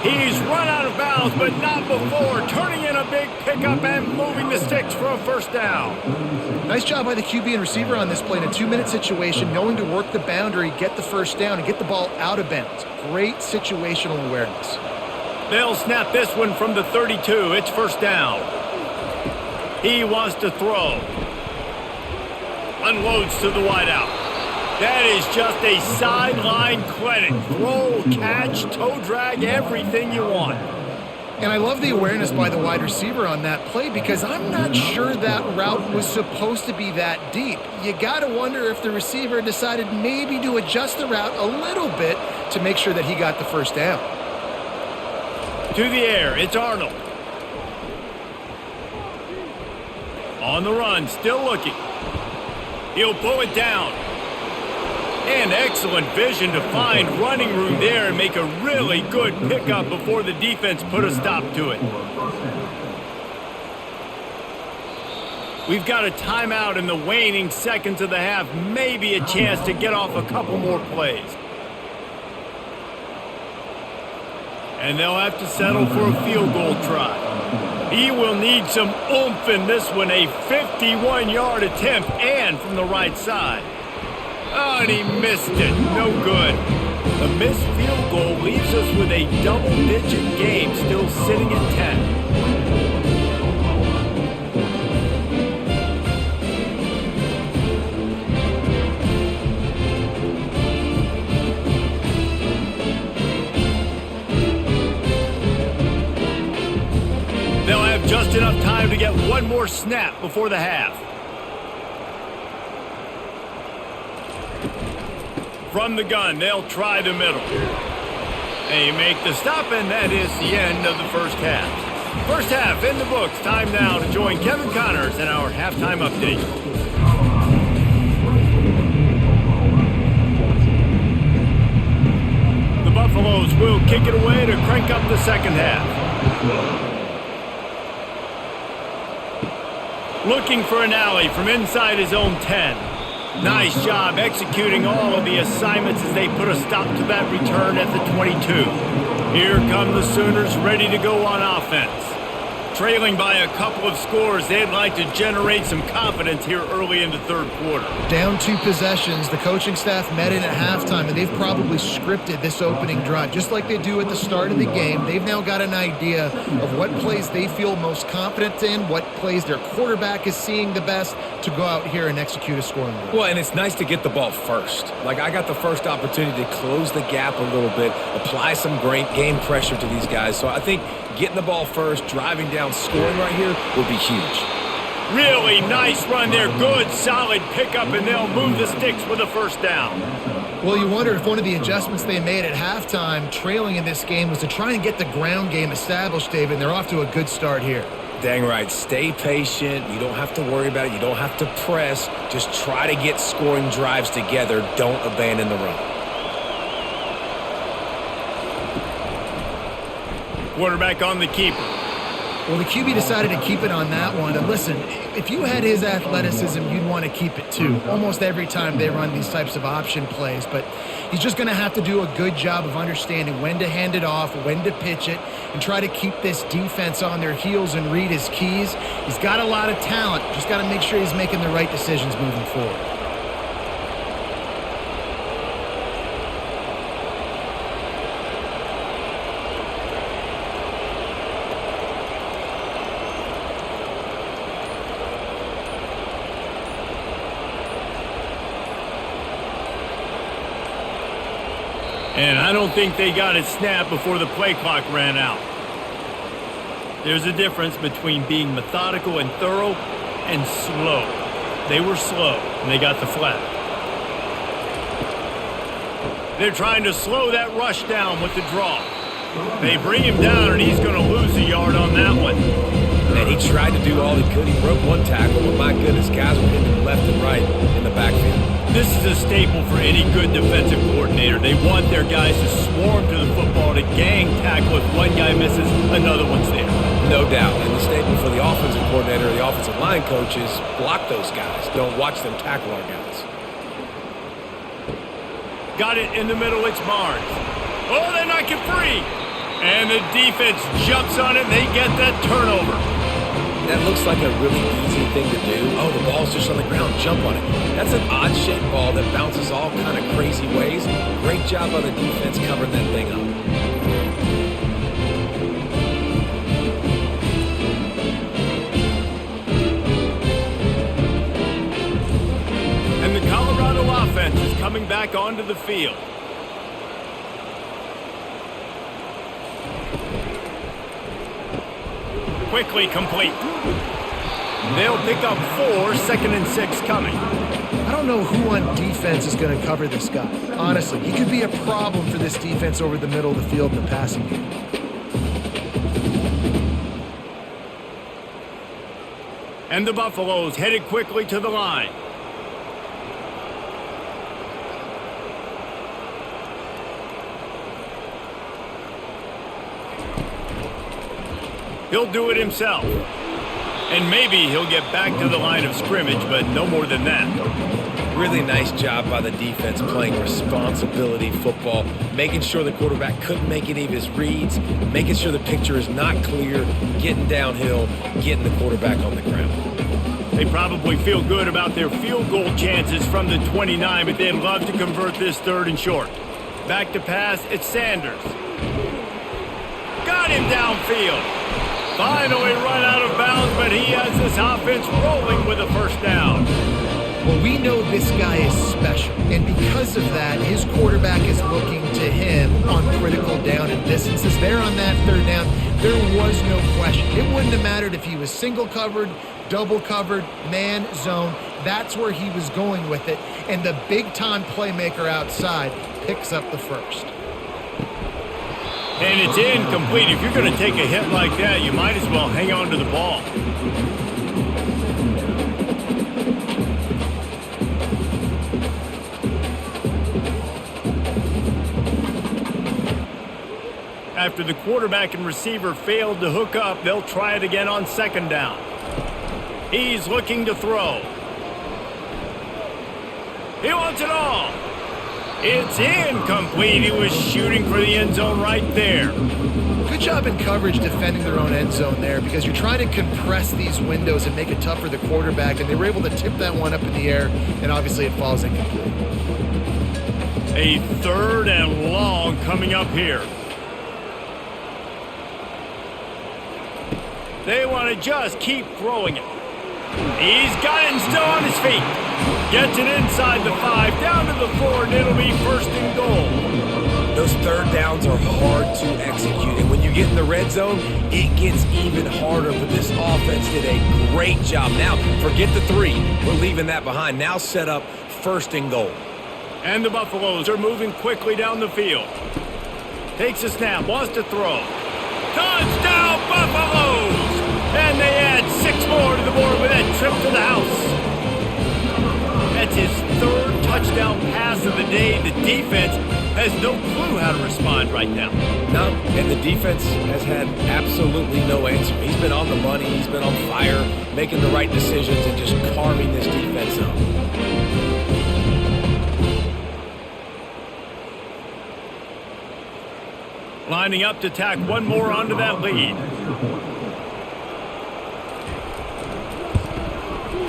He's run out of bounds, but not before turning in a big pickup and moving the sticks for a first down. Nice job by the QB and receiver on this play in a 2-minute situation, knowing to work the boundary, get the first down, and get the ball out of bounds. Great situational awareness. They'll snap this one from the 32. It's first down. He wants to throw. Unloads to the wideout. That is just a sideline clinic. Throw, catch, toe drag, everything you want. And I love the awareness by the wide receiver on that play because I'm not sure that route was supposed to be that deep. You got to wonder if the receiver decided maybe to adjust the route a little bit to make sure that he got the first down. To the air, it's Arnold. On the run, still looking. He'll pull it down. And excellent vision to find running room there and make a really good pickup before the defense put a stop to it. We've got a timeout in the waning seconds of the half, maybe a chance to get off a couple more plays. And they'll have to settle for a field goal try. He will need some oomph in this one, a 51-yard attempt and from the right side. Oh, and he missed it. No good. The missed field goal leaves us with a double-digit game still sitting at 10. They'll have just enough time to get one more snap before the half. From the gun, they'll try the middle. They make the stop, and that is the end of the first half. First half in the books. Time now to join Kevin Connors in our halftime update. The Buffaloes will kick it away to crank up the second half. Looking for an alley from inside his own 10. Nice job executing all of the assignments as they put a stop to that return at the 22. Here come the Sooners ready to go on offense. Trailing by a couple of scores, they'd like to generate some confidence here early in the third quarter. Down 2 possessions, the coaching staff met in at halftime, and they've probably scripted this opening drive. Just like they do at the start of the game, they've now got an idea of what plays they feel most confident in, what plays their quarterback is seeing the best to go out here and execute a scoring drive. Well, and it's nice to get the ball first. Like, I got the first opportunity to close the gap a little bit, apply some great game pressure to these guys. So I think getting the ball first, driving down, scoring right here will be huge. Really nice run there. Good, solid pickup, and they'll move the sticks with a first down. Well, you wonder if one of the adjustments they made at halftime, trailing in this game, was to try and get the ground game established, David, and they're off to a good start here. Dang right. Stay patient. You don't have to worry about it. You don't have to press. Just try to get scoring drives together. Don't abandon the run. Quarterback on the keeper. Well, the QB decided to keep it on that one. And listen, if you had his athleticism, you'd want to keep it too. Almost every time they run these types of option plays. But he's just going to have to do a good job of understanding when to hand it off, when to pitch it, and try to keep this defense on their heels and read his keys. He's got a lot of talent. Just got to make sure he's making the right decisions moving forward. And I don't think they got it snapped before the play clock ran out. There's a difference between being methodical and thorough and slow. They were slow, and they got the flag. They're trying to slow that rush down with the draw. They bring him down, and he's going to lose a yard on that one. And he tried to do all he could. He broke one tackle, but my goodness, guys were hitting him left and right in the backfield. This is a staple for any good defensive coordinator. They want their guys to swarm to the football, to gang tackle. If one guy misses, another one's there. No doubt. And the staple for the offensive coordinator, the offensive line coaches, block those guys. Don't watch them tackle our guys. Got it in the middle. It's Barnes. Oh, they knock it free. And the defense jumps on it, and they get that turnover. That looks like a really easy thing to do. Oh, the ball's just on the ground. Jump on it. That's an odd-shaped ball that bounces all kind of crazy ways. Great job by the defense covering that thing up. And the Colorado offense is coming back onto the field. Quickly complete. They'll pick up 4, 2nd and 6 coming. I don't know who on defense is going to cover this guy. Honestly, he could be a problem for this defense over the middle of the field in the passing game. And the Buffaloes headed quickly to the line. He'll do it himself. And maybe he'll get back to the line of scrimmage, but no more than that. Really nice job by the defense playing responsibility football, making sure the quarterback couldn't make any of his reads, making sure the picture is not clear, getting downhill, getting the quarterback on the ground. They probably feel good about their field goal chances from the 29, but they'd love to convert this 3rd and short. Back to pass, it's Sanders. Got him downfield. Finally run out of bounds, but he has this offense rolling with a 1st down. Well, we know this guy is special, and because of that, his quarterback is looking to him on critical down and distances. There on that 3rd down, there was no question. It wouldn't have mattered if he was single covered, double covered, man, zone. That's where he was going with it, and the big-time playmaker outside picks up the 1st. And it's incomplete. If you're going to take a hit like that, you might as well hang on to the ball. After the quarterback and receiver failed to hook up, they'll try it again on 2nd down. He's looking to throw. He wants it all. It's incomplete. He was shooting for the end zone right there. Good job in coverage defending their own end zone there, because you're trying to compress these windows and make it tough for the quarterback, and they were able to tip that one up in the air, and obviously it falls incomplete. A 3rd and long coming up here. They want to just keep throwing it. He's got it and still on his feet. Gets it inside the 5, down to the 4, and it'll be 1st and goal. Those 3rd downs are hard to execute, and when you get in the red zone, it gets even harder, but this offense did a great job. Now, forget the 3. We're leaving that behind. Now set up 1st and goal. And the Buffaloes are moving quickly down the field. Takes a snap, wants to throw. Touchdown, Buffaloes! And they add 6 more to the board with that trip to the house. That's his 3rd touchdown pass of the day. The defense has no clue how to respond right now. No, and the defense has had absolutely no answer. He's been on the money, he's been on fire, making the right decisions and just carving this defense up. Lining up to tack one more onto that lead.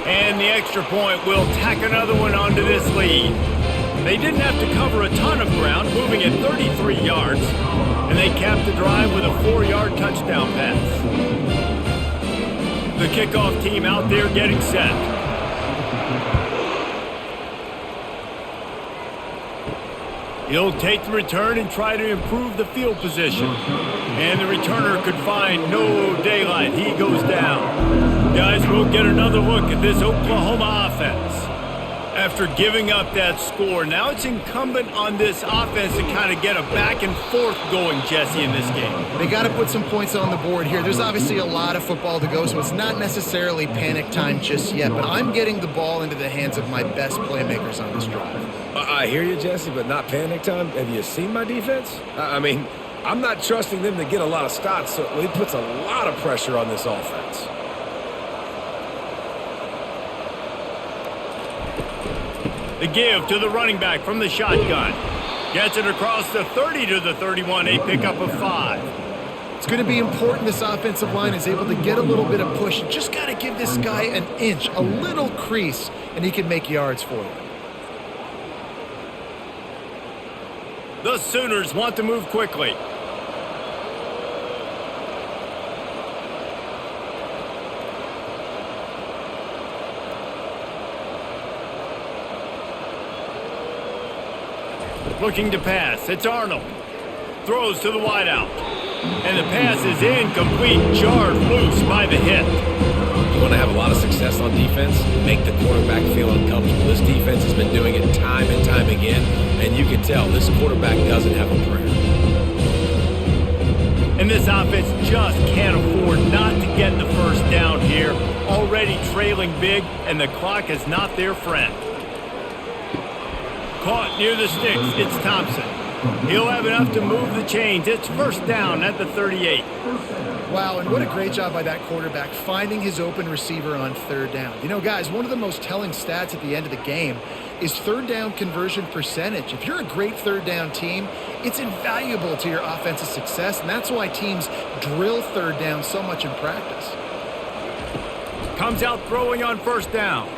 And the extra point will tack another one onto this lead. They didn't have to cover a ton of ground, moving at 33 yards, and they capped the drive with a 4-yard touchdown pass. The kickoff team out there getting set. He'll take the return and try to improve the field position. And the returner could find no daylight. He goes down. Guys, we'll get another look at this Oklahoma offense. After giving up that score, now it's incumbent on this offense to kind of get a back and forth going, Jesse, in this game. They got to put some points on the board here. There's obviously a lot of football to go, so it's not necessarily panic time just yet, but I'm getting the ball into the hands of my best playmakers on this drive. I hear you, Jesse, but not panic time. Have you seen my defense? I mean, I'm not trusting them to get a lot of stops, so he puts a lot of pressure on this offense. The give to the running back from the shotgun. Gets it across the 30 to the 31, a pickup of 5. It's going to be important this offensive line is able to get a little bit of push. You just got to give this guy an inch, a little crease, and he can make yards for you. The Sooners want to move quickly. Looking to pass. It's Arnold. Throws to the wideout. And the pass is incomplete. Jarred loose by the hit. You want to have a lot of success on defense, make the quarterback feel uncomfortable. This defense has been doing it time and time again, and you can tell this quarterback doesn't have a prayer. And this offense just can't afford not to get the first down here. Already trailing big, and the clock is not their friend. Caught near the sticks, it's Thompson. He'll have enough to move the chains. It's first down at the 38. Wow, and what a great job by that quarterback finding his open receiver on 3rd down. You know, guys, one of the most telling stats at the end of the game is 3rd down conversion percentage. If you're a great 3rd down team, it's invaluable to your offensive success, and that's why teams drill 3rd down so much in practice. Comes out throwing on first down.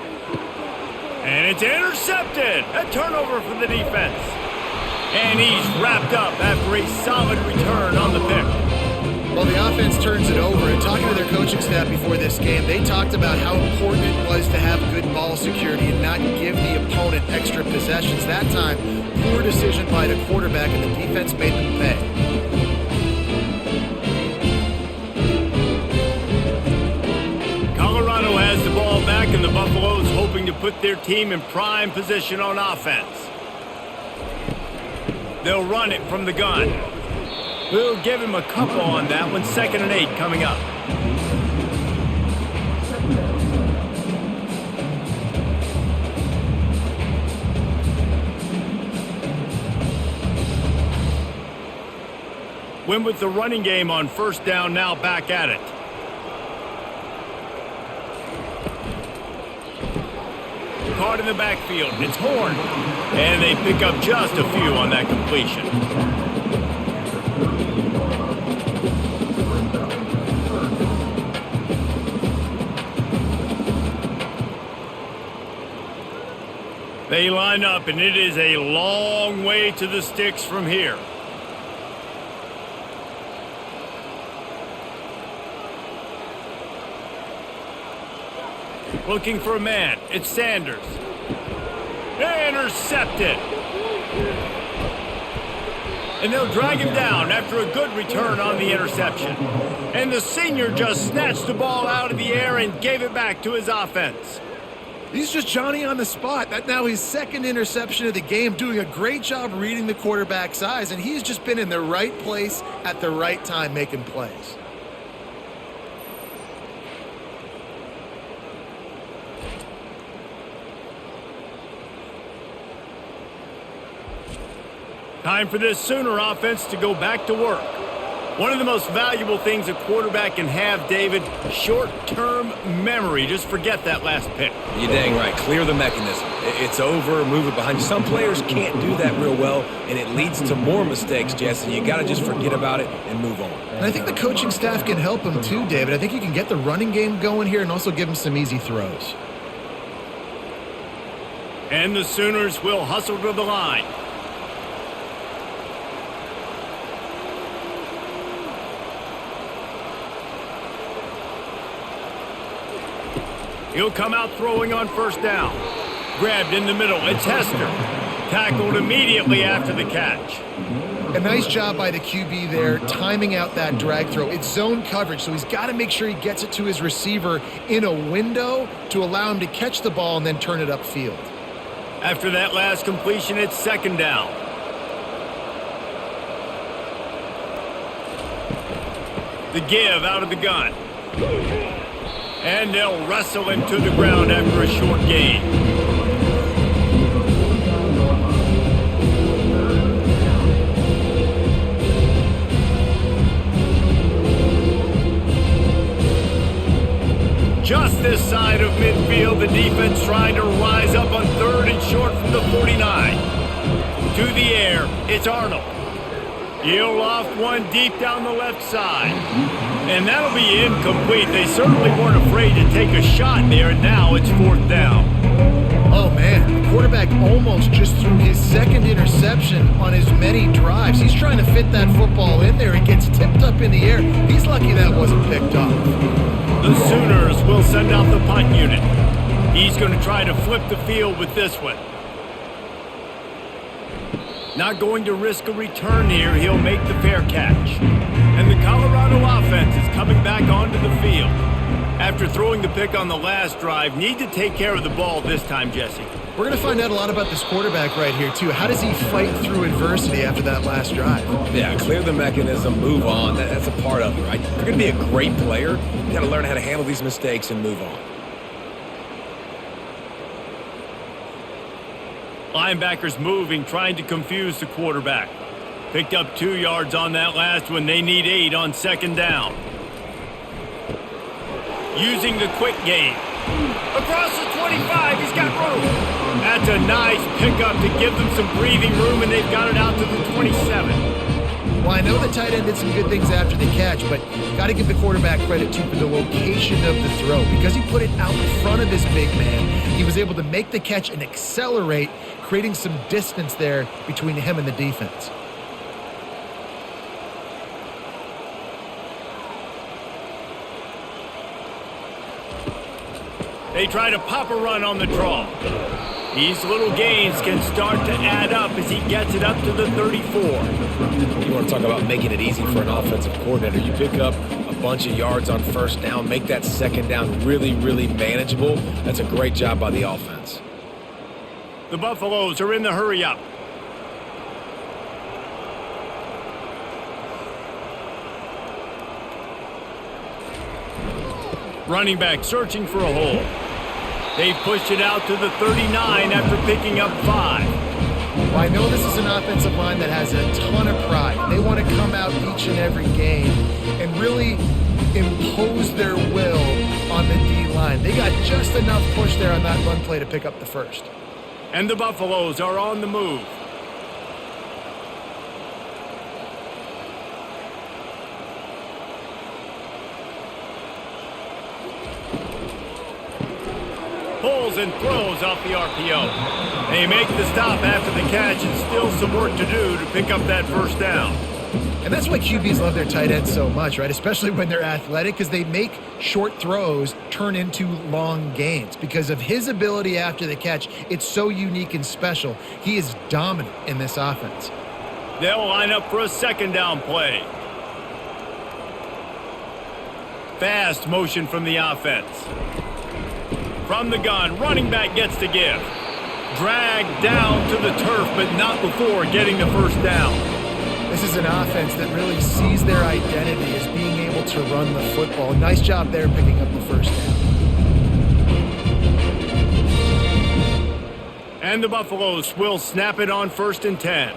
And it's intercepted. A turnover for the defense. And he's wrapped up after a solid return on the pick. Well, the offense turns it over, and talking to their coaching staff before this game, they talked about how important it was to have good ball security and not give the opponent extra possessions. That time, poor decision by the quarterback, and the defense made them pay. Colorado has the ball back, and the Buffaloes hoping to put their team in prime position on offense. They'll run it from the gun. We'll give him a couple on that one. 2nd and 8 coming up. Win with the running game on first down, now back at it. Caught in the backfield. It's Horn. And they pick up just a few on that completion. They line up, and it is a long way to the sticks from here. Looking for a man. It's Sanders. Intercepted. And they'll drag him down after a good return on the interception. And the senior just snatched the ball out of the air and gave it back to his offense. He's just Johnny on the spot. That's now his second interception of the game, doing a great job reading the quarterback's eyes, and he's just been in the right place at the right time making plays. Time for this Sooner offense to go back to work. One of the most valuable things a quarterback can have, David, short-term memory. Just forget that last pick. You're dang right. Clear the mechanism. It's over. Move it behind you. Some players can't do that real well, and it leads to more mistakes, Jesse. You got to just forget about it and move on. And I think the coaching staff can help him too, David. I think you can get the running game going here and also give him some easy throws. And the Sooners will hustle to the line. He'll come out throwing on first down. Grabbed in the middle. It's Hester. Tackled immediately after the catch. A nice job by the QB there, timing out that drag throw. It's zone coverage, so he's got to make sure he gets it to his receiver in a window to allow him to catch the ball and then turn it upfield. After that last completion, it's second down. The give out of the gun. And they'll wrestle him to the ground after a short gain. Just this side of midfield, the defense trying to rise up on third and short from the 49. To the air, it's Arnold. He'll loft one deep down the left side. And that'll be incomplete. They certainly weren't afraid to take a shot there, and now it's fourth down. Oh, man. The quarterback almost just threw his second interception on as many drives. He's trying to fit that football in there. It gets tipped up in the air. He's lucky that wasn't picked up. The Sooners will send out the punt unit. He's going to try to flip the field with this one. Not going to risk a return here. He'll make the fair catch. And the Colorado offense is coming back onto the field. After throwing the pick on the last drive, need to take care of the ball this time, Jesse. We're going to find out a lot about this quarterback right here, too. How does he fight through adversity after that last drive? Yeah, clear the mechanism, move on. That's a part of it, right? If you're going to be a great player, you got to learn how to handle these mistakes and move on. Linebackers moving, trying to confuse the quarterback. Picked up 2 yards on that last one. They need 8 on second down. Using the quick game. Across the 25, he's got room. That's a nice pickup to give them some breathing room, and they've got it out to the 27. Well, I know the tight end did some good things after the catch, but got to give the quarterback credit, too, for the location of the throw. Because he put it out in front of his big man, he was able to make the catch and accelerate, creating some distance there between him and the defense. They try to pop a run on the draw. These little gains can start to add up as he gets it up to the 34. You want to talk about making it easy for an offensive coordinator. You pick up a bunch of yards on first down, make that second down really, really manageable. That's a great job by the offense. The Buffaloes are in the hurry-up. Running back searching for a hole. They've pushed it out to the 39 after picking up 5. Well, I know this is an offensive line that has a ton of pride. They want to come out each and every game and really impose their will on the D-line. They got just enough push there on that run play to pick up the first. And the Buffaloes are on the move. Pulls and throws off the RPO. They make the stop after the catch, and still some work to do to pick up that first down. And that's why QBs love their tight ends so much, right? Especially when they're athletic, because they make short throws turn into long gains. Because of his ability after the catch, it's so unique and special. He is dominant in this offense. They'll line up for a second down play. Fast motion from the offense. From the gun, running back gets to give. Dragged down to the turf, but not before getting the first down. This is an offense that really sees their identity as being able to run the football. Nice job there picking up the first down. And the Buffaloes will snap it on 1st and 10.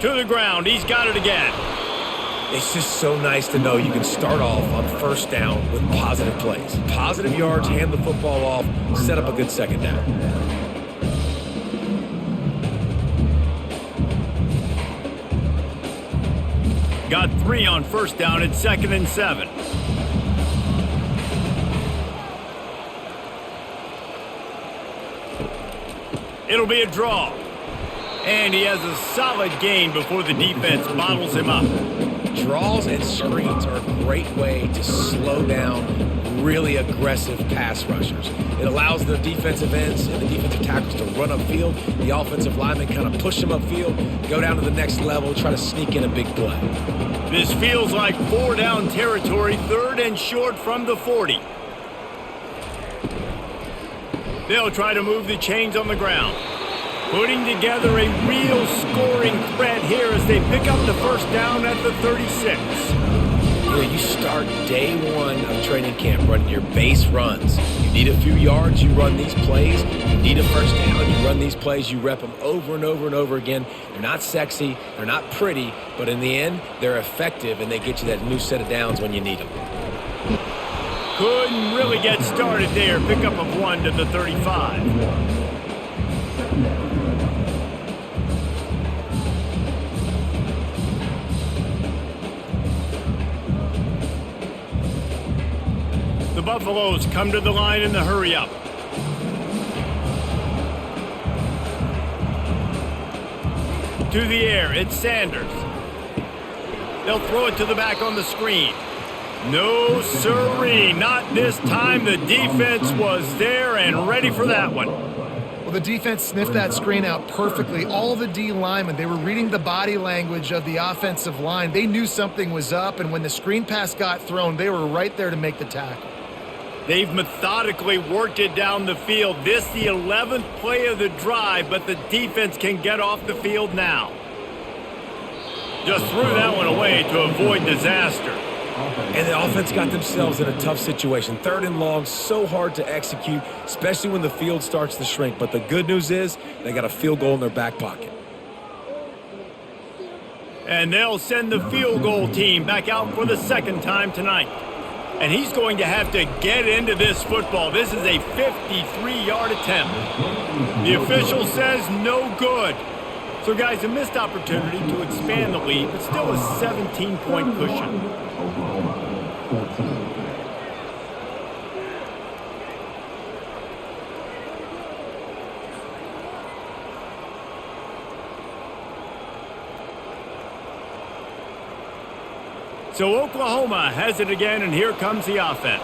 To the ground, he's got it again. It's just so nice to know you can start off on first down with positive plays. Positive yards, hand the football off, set up a good second down. Got 3 on first down at 2nd and 7. It'll be a draw. And he has a solid gain before the defense bottles him up. Draws and screens are a great way to slow down really aggressive pass rushers. It allows the defensive ends and the defensive tackles to run upfield. The offensive linemen kind of push them upfield, go down to the next level, try to sneak in a big play. This feels like 4-down territory, 3rd and short from the 40. They'll try to move the chains on the ground. Putting together a real scoring threat here as they pick up the first down at the 36. You start day one of training camp running your base runs. You need a few yards, you run these plays. You need a first down, you run these plays. You rep them over and over and over again. They're not sexy, they're not pretty, but in the end, they're effective, and they get you that new set of downs when you need them. Couldn't really get started there. Pickup of 1 to the 35. The Buffaloes come to the line in the hurry-up. To the air, it's Sanders. They'll throw it to the back on the screen. No siree, not this time. The defense was there and ready for that one. Well, the defense sniffed that screen out perfectly. All the D linemen, they were reading the body language of the offensive line. They knew something was up, and when the screen pass got thrown, they were right there to make the tackle. They've methodically worked it down the field. This the 11th play of the drive, but the defense can get off the field now. Just threw that one away to avoid disaster. And the offense got themselves in a tough situation. 3rd and long, so hard to execute, especially when the field starts to shrink. But the good news is they got a field goal in their back pocket. And they'll send the field goal team back out for the 2nd time tonight. And he's going to have to get into this football. This is a 53-yard attempt. The official says no good. So, guys, a missed opportunity to expand the lead, but still a 17-point cushion. So Oklahoma has it again, and here comes the offense.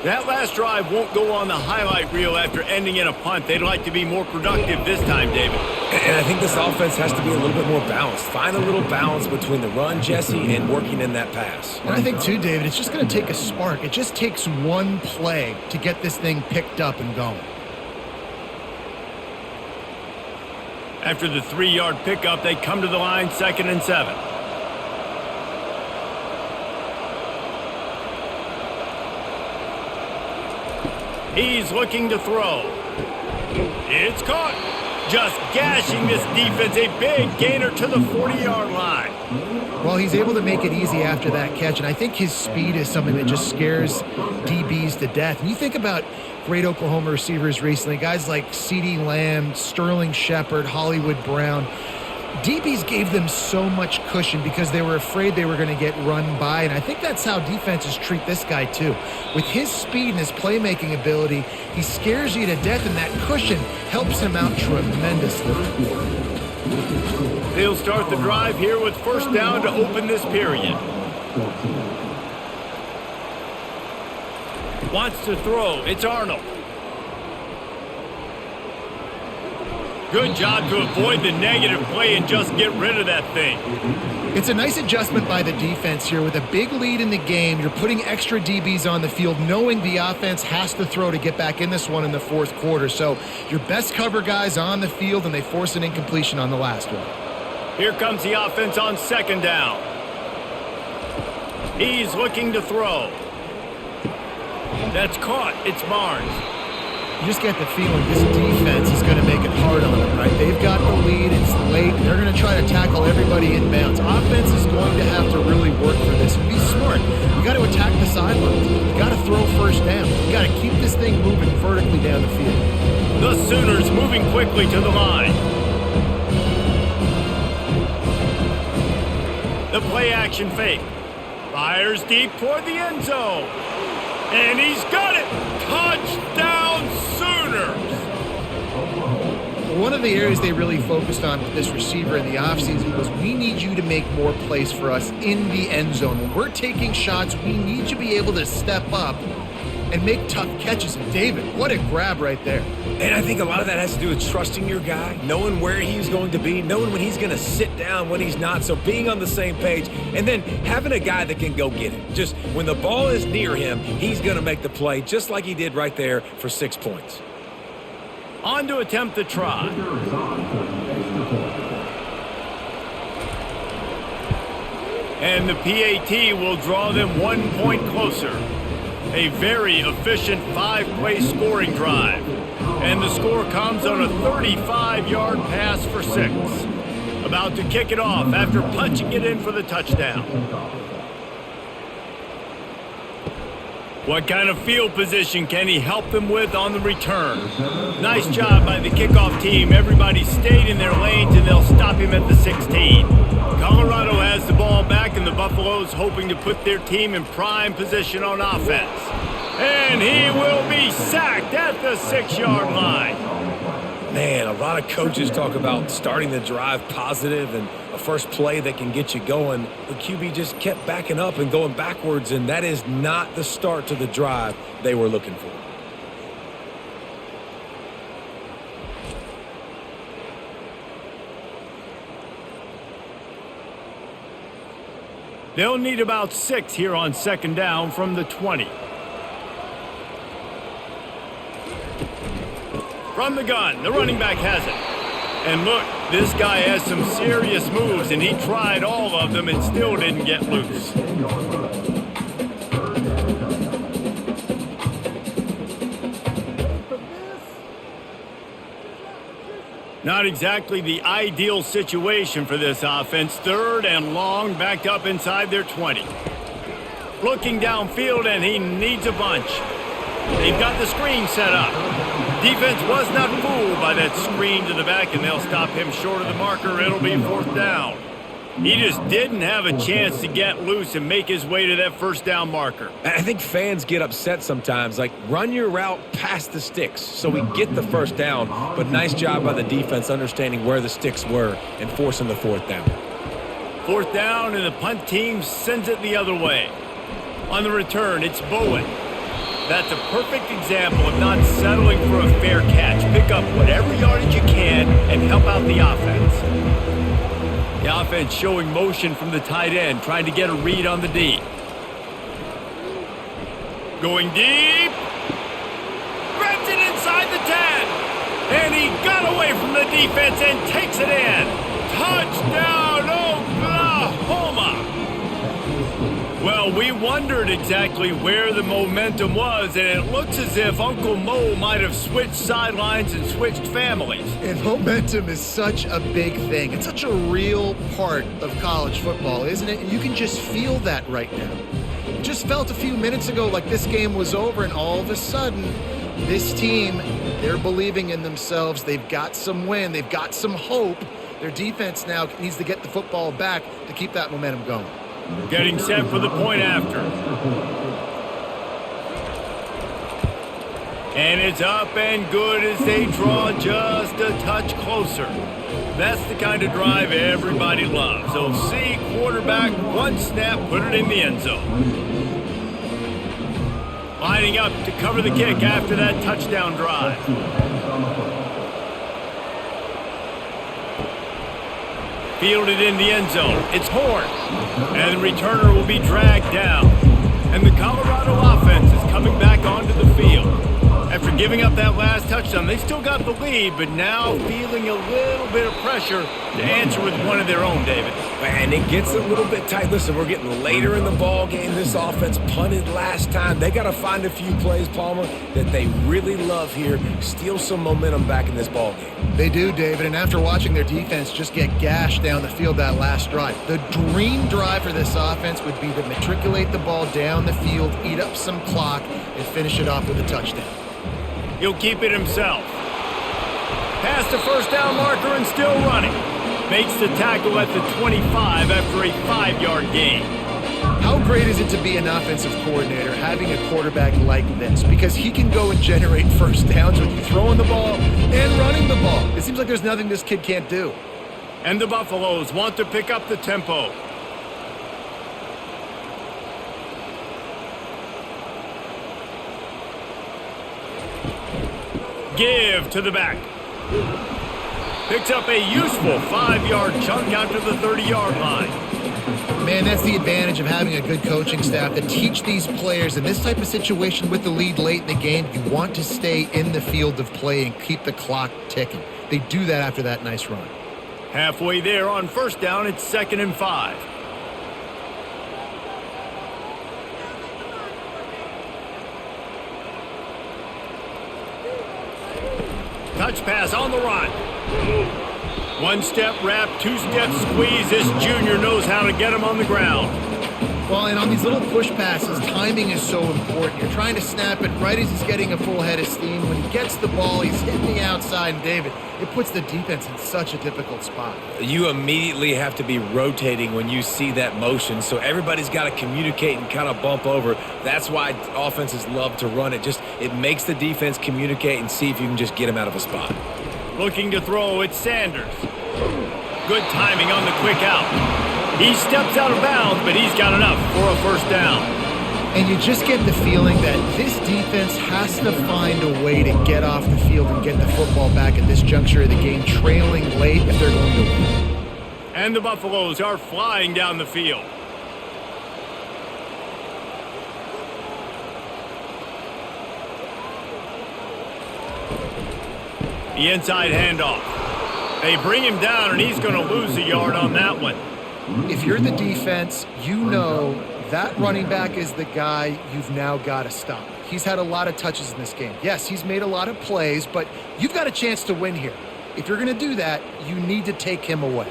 That last drive won't go on the highlight reel after ending in a punt. They'd like to be more productive this time, David. And I think this offense has to be a little bit more balanced. Find a little balance between the run, Jesse, and working in that pass. And I think, too, David, it's just going to take a spark. It just takes one play to get this thing picked up and going. After the 3-yard pickup, they come to the line 2nd and 7. He's looking to throw. It's caught. Just gashing this defense. A big gainer to the 40-yard line. Well, he's able to make it easy after that catch, and I think his speed is something that just scares DBs to death. And you think about great Oklahoma receivers recently, guys like CeeDee Lamb, Sterling Shepard, Hollywood Brown. DBs gave them so much cushion because they were afraid they were going to get run by, and I think that's how defenses treat this guy too. With his speed and his playmaking ability, he scares you to death, and that cushion helps him out tremendously. They'll start the drive here with first down to open this period. Wants to throw. It's Arnold. Good job to avoid the negative play and just get rid of that thing. It's a nice adjustment by the defense here. With a big lead in the game, you're putting extra DBs on the field, knowing the offense has to throw to get back in this one in the fourth quarter. So your best cover guys on the field, and they force an incompletion on the last one. Here comes the offense on second down. He's looking to throw. That's caught. It's Barnes. You just get the feeling this defense is going to make it hard on them, right? They've got the lead. It's late. They're going to try to tackle everybody inbounds. Offense is going to have to really work for this. Be smart. You got to attack the sidelines. You got to throw first down. You got to keep this thing moving vertically down the field. The Sooners moving quickly to the line. The play action fake. Fires deep toward the end zone. And he's got it! Touchdown Sooners! One of the areas they really focused on with this receiver in the offseason was, we need you to make more plays for us in the end zone. When we're taking shots, we need you to be able to step up and make tough catches. And David, what a grab right there. And I think a lot of that has to do with trusting your guy, knowing where he's going to be, knowing when he's going to sit down, when he's not. So being on the same page, and then having a guy that can go get it. Just when the ball is near him, he's going to make the play, just like he did right there for 6 points. On to attempt the try. And the PAT will draw them 1 point closer. A very efficient 5-play scoring drive. And the score comes on a 35-yard pass for 6. About to kick it off after punching it in for the touchdown. What kind of field position can he help them with on the return? Nice job by the kickoff team. Everybody stayed in their lanes, and they'll stop him at the 16. Colorado has the ball back, and the Buffaloes hoping to put their team in prime position on offense. And he will be sacked at the 6-yard line. Man, a lot of coaches talk about starting the drive positive and a first play that can get you going. The QB just kept backing up and going backwards, and that is not the start to the drive they were looking for. They'll need about 6 here on second down from the 20. From the gun, the running back has it. And look, this guy has some serious moves, and he tried all of them and still didn't get loose. Not exactly the ideal situation for this offense. 3rd and long, backed up inside their 20. Looking downfield, and he needs a bunch. They've got the screen set up. Defense was not fooled by that screen to the back, and they'll stop him short of the marker. It'll be 4th down. He just didn't have a chance to get loose and make his way to that first down marker. I think fans get upset sometimes, like run your route past the sticks so we get the first down, but nice job by the defense understanding where the sticks were and forcing the 4th down. 4th down, and the punt team sends it the other way. On the return, it's Bowen. That's a perfect example of not settling for a fair catch. Pick up whatever yardage you can and help out the offense. The offense showing motion from the tight end, trying to get a read on the D. Going deep. Grabs it inside the 10. And he got away from the defense and takes it in. Touchdown, Oklahoma! Well, we wondered exactly where the momentum was, and it looks as if Uncle Mo might have switched sidelines and switched families. And momentum is such a big thing. It's such a real part of college football, isn't it? And you can just feel that right now. It just felt a few minutes ago like this game was over, and all of a sudden, this team, they're believing in themselves. They've got some win. They've got some hope. Their defense now needs to get the football back to keep that momentum going. Getting set for the point after. And it's up and good as they draw just a touch closer. That's the kind of drive everybody loves. So see quarterback, one snap, put it in the end zone. Lining up to cover the kick after that touchdown drive. Fielded in the end zone. It's Horn. And the returner will be dragged down. And the Colorado offense is coming back onto the field. After giving up that last touchdown, they still got the lead, but now feeling a little bit of pressure to answer with one of their own, David. And it gets a little bit tight. Listen, we're getting later in the ball game. This offense punted last time. They got to find a few plays, Palmer, that they really love here. Steal some momentum back in this ball game. They do, David, and after watching their defense just get gashed down the field that last drive, the dream drive for this offense would be to matriculate the ball down the field, eat up some clock, and finish it off with a touchdown. He'll keep it himself. Past the first down marker and still running. Makes the tackle at the 25 after a 5-yard gain. How great is it to be an offensive coordinator having a quarterback like this? Because he can go and generate first downs with you throwing the ball and running the ball. It seems like there's nothing this kid can't do. And the Buffaloes want to pick up the tempo. Give to the back. Picks up a useful 5-yard chunk out to the 30-yard line. Man, that's the advantage of having a good coaching staff that teach these players in this type of situation with the lead late in the game, you want to stay in the field of play and keep the clock ticking. They do that after that nice run. Halfway there on first down, it's 2nd and 5. Touch pass on the run. 1-step wrap, 2-step squeeze. This junior knows how to get him on the ground. Well, and on these little push passes, timing is so important. You're trying to snap it right as he's getting a full head of steam. When he gets the ball, he's hitting the outside, and David, it puts the defense in such a difficult spot. You immediately have to be rotating when you see that motion, so everybody's got to communicate and kind of bump over. That's why offenses love to run it. It makes the defense communicate and see if you can just get him out of a spot. Looking to throw, it's Sanders. Good timing on the quick out. He steps out of bounds, but he's got enough for a first down. And you just get the feeling that this defense has to find a way to get off the field and get the football back at this juncture of the game, trailing late if they're going to win. And the Buffaloes are flying down the field. The inside handoff. They bring him down, and he's going to lose a yard on that one. If you're the defense, you know that running back is the guy you've now got to stop. He's had a lot of touches in this game. Yes, he's made a lot of plays, but you've got a chance to win here. If you're going to do that, you need to take him away.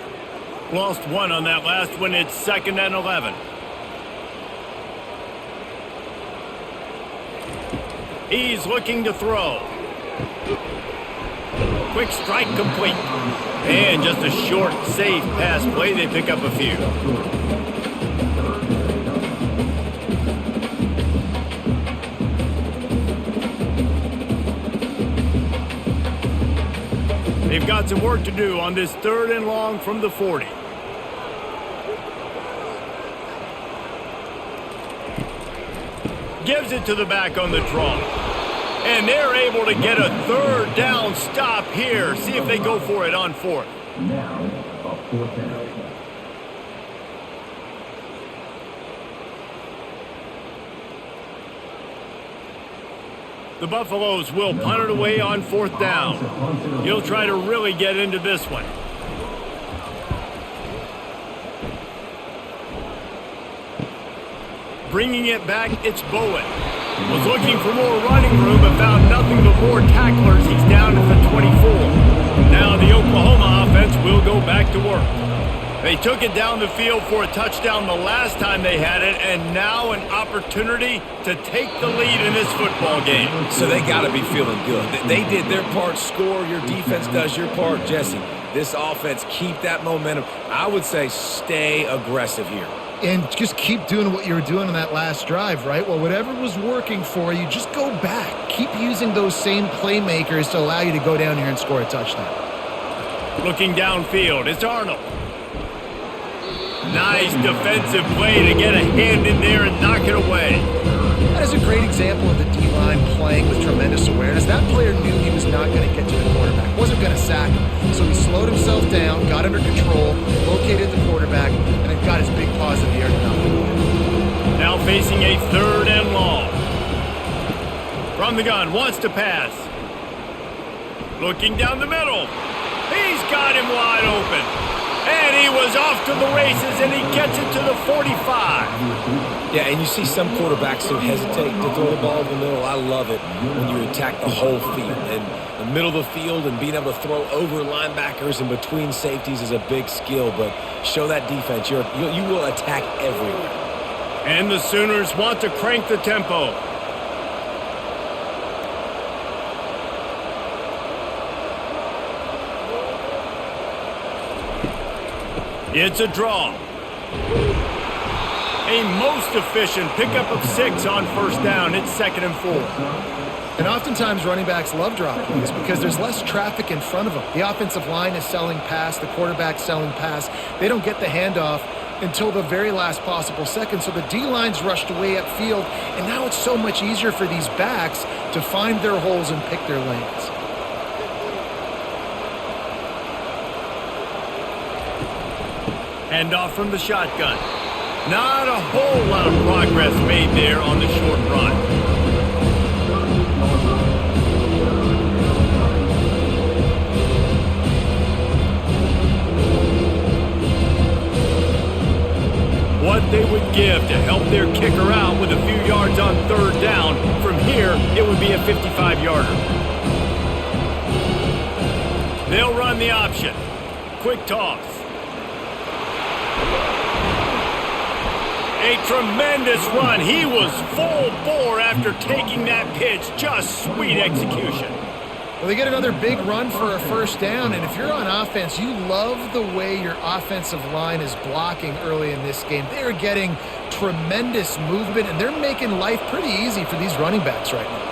Lost one on that last one. It's 2nd and 11. He's looking to throw. Quick strike complete. And just a short, safe pass play. They pick up a few. They've got some work to do on this 3rd and long from the 40. Gives it to the back on the draw. And they're able to get a 3rd down stop here. See if they go for it on 4th. Now, a 4th down. The Buffaloes will punt it away on 4th down. He'll try to really get into this one. Bringing it back, it's Bowen. Was looking for more running room, but found nothing but more tacklers. He's down at the 24. Now the Oklahoma offense will go back to work. They took it down the field for a touchdown the last time they had it, and now an opportunity to take the lead in this football game. So they got to be feeling good. They did their part, score. Your defense does your part, Jesse. This offense, keep that momentum. I would say stay aggressive here. And just keep doing what you were doing on that last drive, right? Well, whatever was working for you, just go back. Keep using those same playmakers to allow you to go down here and score a touchdown. Looking downfield, it's Arnold. Nice defensive play to get a hand in there and knock it away. That is a great example of the D-line playing with tremendous awareness. That player knew he was not going to get to the quarterback, wasn't going to sack him. So he slowed himself down, got under control, located the quarterback, and then got his big paws in the air to knock him away. Now facing a 3rd and long. From the gun, wants to pass. Looking down the middle. He's got him wide open. And he was off to the races, and he gets it to the 45. Yeah, and you see some quarterbacks who hesitate to throw the ball in the middle. I love it when you attack the whole field. And the middle of the field and being able to throw over linebackers and between safeties is a big skill. But show that defense. You will attack everywhere. And the Sooners want to crank the tempo. It's a draw. A most efficient pickup of 6 on 1st down. It's 2nd and 4. And oftentimes running backs love drop plays because there's less traffic in front of them. The offensive line is selling pass, the quarterback's selling pass. They don't get the handoff until the very last possible second. So the D-line's rushed away upfield, and now it's so much easier for these backs to find their holes and pick their lanes. Handoff from the shotgun. Not a whole lot of progress made there on the short run. What they would give to help their kicker out with a few yards on 3rd down. From here, it would be a 55-yarder. They'll run the option. Quick toss. A tremendous run. He was full bore after taking that pitch. Just sweet execution. Well, they get another big run for a 1st down, and if you're on offense, you love the way your offensive line is blocking early in this game. They're getting tremendous movement, and they're making life pretty easy for these running backs right now.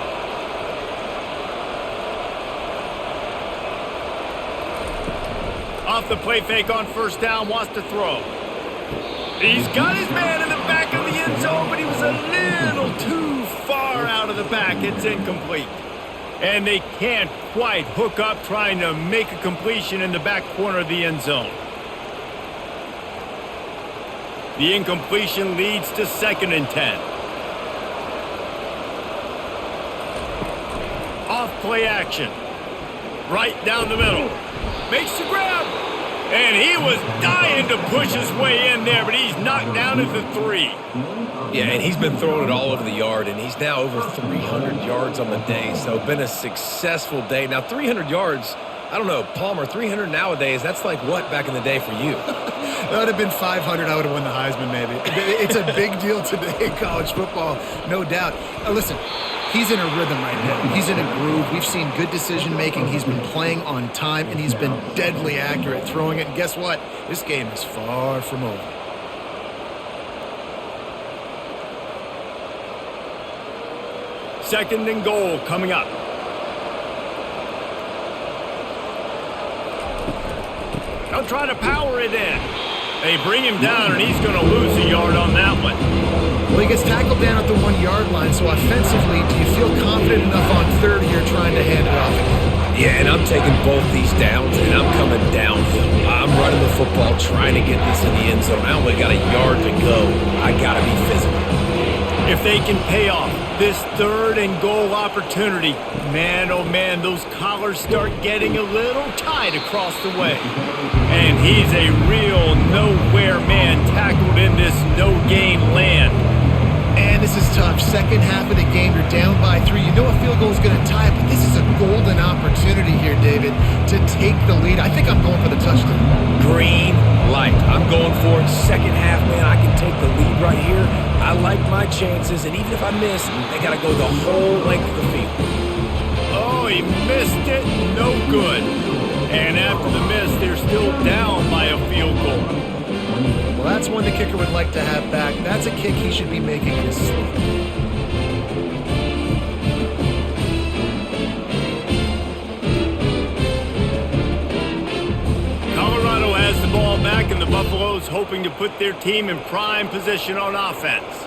Off the play fake on 1st down, wants to throw. He's got his man in the back of the end zone, but he was a little too far out of the back. It's incomplete. And they can't quite hook up trying to make a completion in the back corner of the end zone. The incompletion leads to 2nd and 10. Off play action. Right down the middle. Makes the grab. And he was dying to push his way in there, but he's knocked down at the 3. Yeah, and he's been throwing it all over the yard, and he's now over 300 yards on the day. So been a successful day. Now, 300 yards, I don't know, Palmer, 300 nowadays, that's like what back in the day for you? That would have been 500. I would have won the Heisman, maybe. It's a big deal today in college football, no doubt. Listen, he's in a rhythm right now. He's in a groove. We've seen good decision-making. He's been playing on time, and he's been deadly accurate throwing it. And guess what? This game is far from over. Second and goal coming up. They'll try to power it in. They bring him down, and he's going to lose a yard on that one. Well, he gets tackled down at the 1-yard line, so offensively, do you feel confident enough on 3rd here trying to hand it off again? Yeah, and I'm taking both these downs, and I'm coming downhill. I'm running the football, trying to get this in the end zone. I only got a yard to go. I got to be physical. If they can pay off this 3rd and goal opportunity, man, oh man, those collars start getting a little tight across the way. And he's a real nowhere man tackled in this no-gain land. And this is tough. Second half of the game, you're down by 3. You know a field goal is going to tie it, but this is a golden opportunity here, David, to take the lead. I think I'm going for the touchdown. Green light. I'm going for it. Second half, man, I can take the lead right here. I like my chances, and even if I miss, they got to go the whole length of the field. Oh, he missed it. No good. And after the miss, they're still down by a field goal. Well, that's one the kicker would like to have back. That's a kick he should be making in his sleep. Colorado has the ball back, and the Buffaloes hoping to put their team in prime position on offense.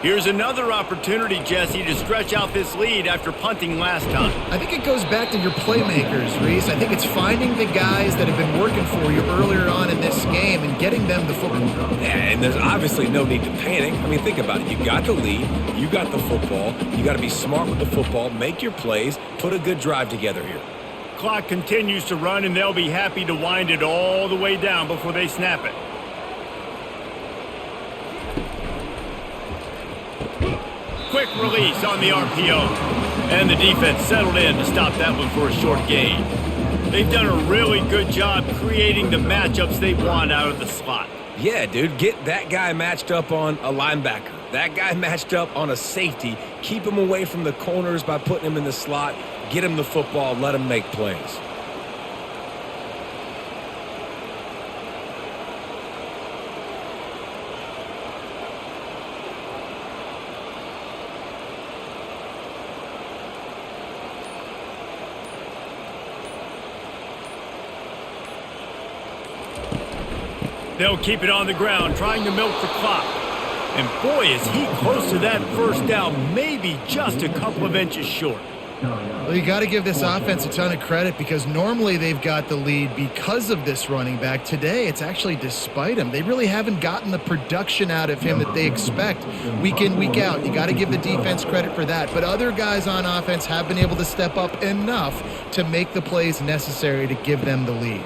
Here's another opportunity, Jesse, to stretch out this lead after punting last time. I think it goes back to your playmakers, Reese. I think it's finding the guys that have been working for you earlier on in this game and getting them the football. Yeah, and there's obviously no need to panic. I mean, think about it. You got the lead. You got the football. You got to be smart with the football, make your plays, put a good drive together here. Clock continues to run, and they'll be happy to wind it all the way down before they snap it. Quick release on the RPO. And the defense settled in to stop that one for a short gain. They've done a really good job creating the matchups they want out of the slot. Yeah, dude, get that guy matched up on a linebacker. That guy matched up on a safety. Keep him away from the corners by putting him in the slot. Get him the football. Let him make plays. They'll keep it on the ground, trying to milk the clock. And boy, is he close to that first down, maybe just a couple of inches short. Well, you got to give this offense a ton of credit because normally they've got the lead because of this running back. Today, it's actually despite him. They really haven't gotten the production out of him that they expect week in, week out. You got to give the defense credit for that. But other guys on offense have been able to step up enough to make the plays necessary to give them the lead.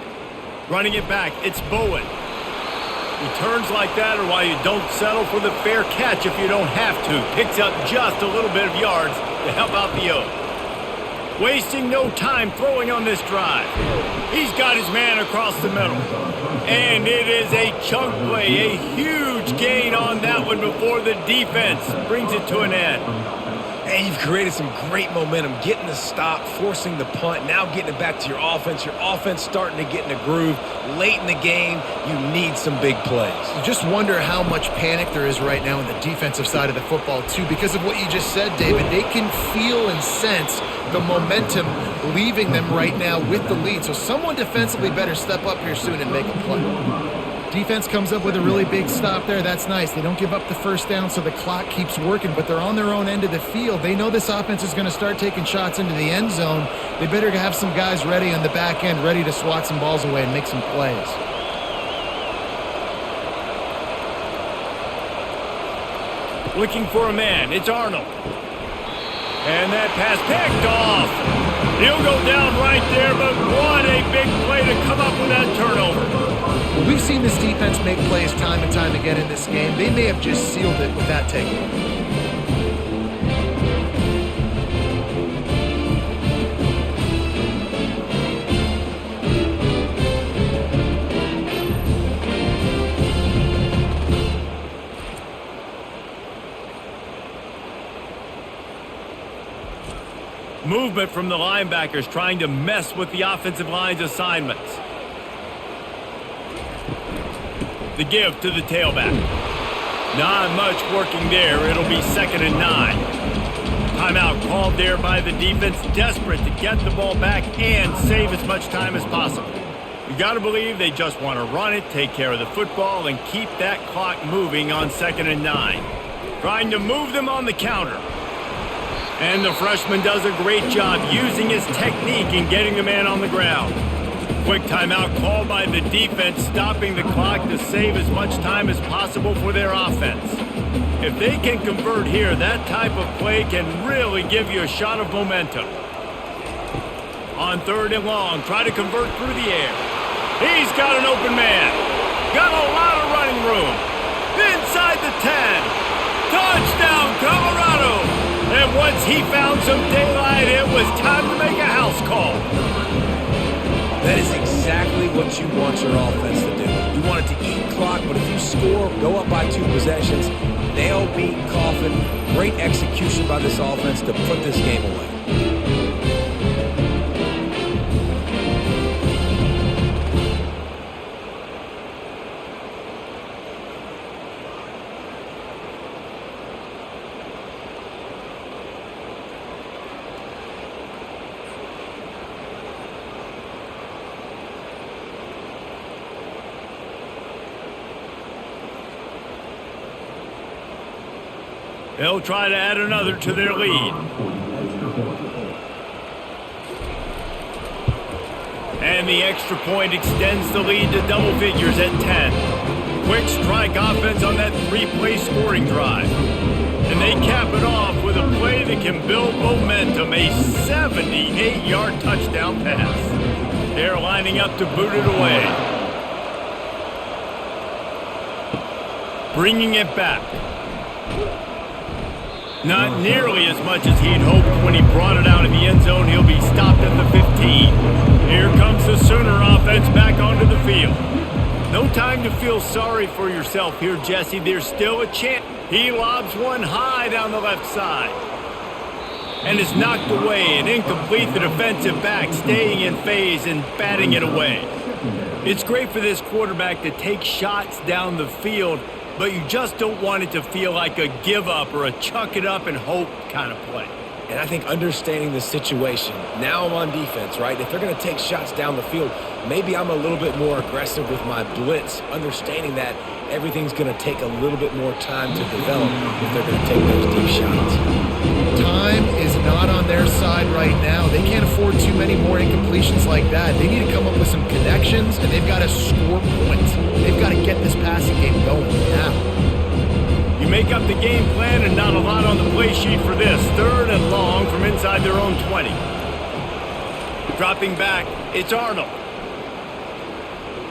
Running it back, it's Bowen. Returns like that are why you don't settle for the fair catch if you don't have to. Picks up just a little bit of yards to help out the O. Wasting no time throwing on this drive. He's got his man across the middle. And it is a chunk play, a huge gain on that one before the defense brings it to an end. And you've created some great momentum, getting the stop, forcing the punt, now getting it back to your offense. Your offense starting to get in a groove. Late in the game, you need some big plays. You just wonder how much panic there is right now on the defensive side of the football, too, because of what you just said, David. They can feel and sense the momentum leaving them right now with the lead. So someone defensively better step up here soon and make a play. Defense comes up with a really big stop there. That's nice. They don't give up the first down, so the clock keeps working, but they're on their own end of the field. They know this offense is going to start taking shots into the end zone. They better have some guys ready on the back end, ready to swat some balls away and make some plays. Looking for a man. It's Arnold. And that pass picked off. He'll go down right there, but what a big play to come up with that turnover. Well, we've seen this defense make plays time and time again in this game. They may have just sealed it with that takeaway. Movement from the linebackers trying to mess with the offensive line's assignments. The give to the tailback. Not much working there. It'll be 2nd and 9. Timeout called there by the defense, desperate to get the ball back and save as much time as possible. You got to believe they just want to run it, take care of the football, and keep that clock moving on 2nd and 9. Trying to move them on the counter. And the freshman does a great job using his technique and getting the man on the ground. Quick timeout called by the defense, stopping the clock to save as much time as possible for their offense. If they can convert here, that type of play can really give you a shot of momentum. On 3rd and long, try to convert through the air. He's got an open man. Got a lot of running room. Inside the 10. Touchdown, Colorado! And once he found some daylight, it was time to make a house call. That is exactly what you want your offense to do. You want it to eat clock, but if you score, go up by 2 possessions, nail, beat, coffin, great execution by this offense to put this game away. They'll try to add another to their lead. And the extra point extends the lead to double figures at 10. Quick strike offense on that three-play scoring drive. And they cap it off with a play that can build momentum, a 78-yard touchdown pass. They're lining up to boot it away. Bringing it back. Not nearly as much as he'd hoped when he brought it out in the end zone. He'll be stopped at the 15. Here comes the Sooner offense back onto the field. No time to feel sorry for yourself here, Jesse. There's still a chance. He lobs one high down the left side. And it's knocked away and incomplete. The defensive back staying in phase and batting it away. It's great for this quarterback to take shots down the field, but you just don't want it to feel like a give up or a chuck it up and hope kind of play. And I think understanding the situation, now I'm on defense, right? If they're going to take shots down the field, maybe I'm a little bit more aggressive with my blitz, understanding that everything's going to take a little bit more time to develop if they're going to take those deep shots. Time is not on their side right now. They can't afford too many more incompletions like that. They need to come up with some connections, and they've got to score points. They've got to get this passing game going now. You make up the game plan and not a lot on the play sheet for this. 3rd and long from inside their own 20. Dropping back, it's Arnold.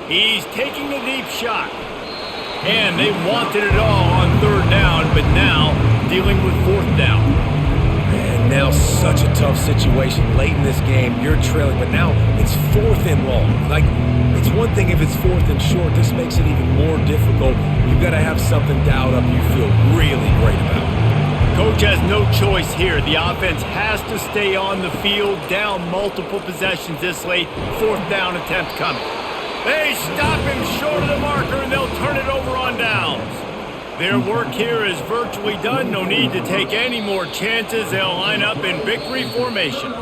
He's taking a deep shot. And they wanted it all on 3rd down, but now dealing with 4th down. And now such a tough situation late in this game. You're trailing, but now it's 4th and long. Like, it's one thing if it's 4th and short. This makes it even more difficult. You've got to have something dialed up you feel really great about. Coach has no choice here. The offense has to stay on the field, down multiple possessions this late. 4th down attempt coming. They stop him short of the marker, and they'll turn it over on downs. Their work here is virtually done. No need to take any more chances. They'll line up in victory formation.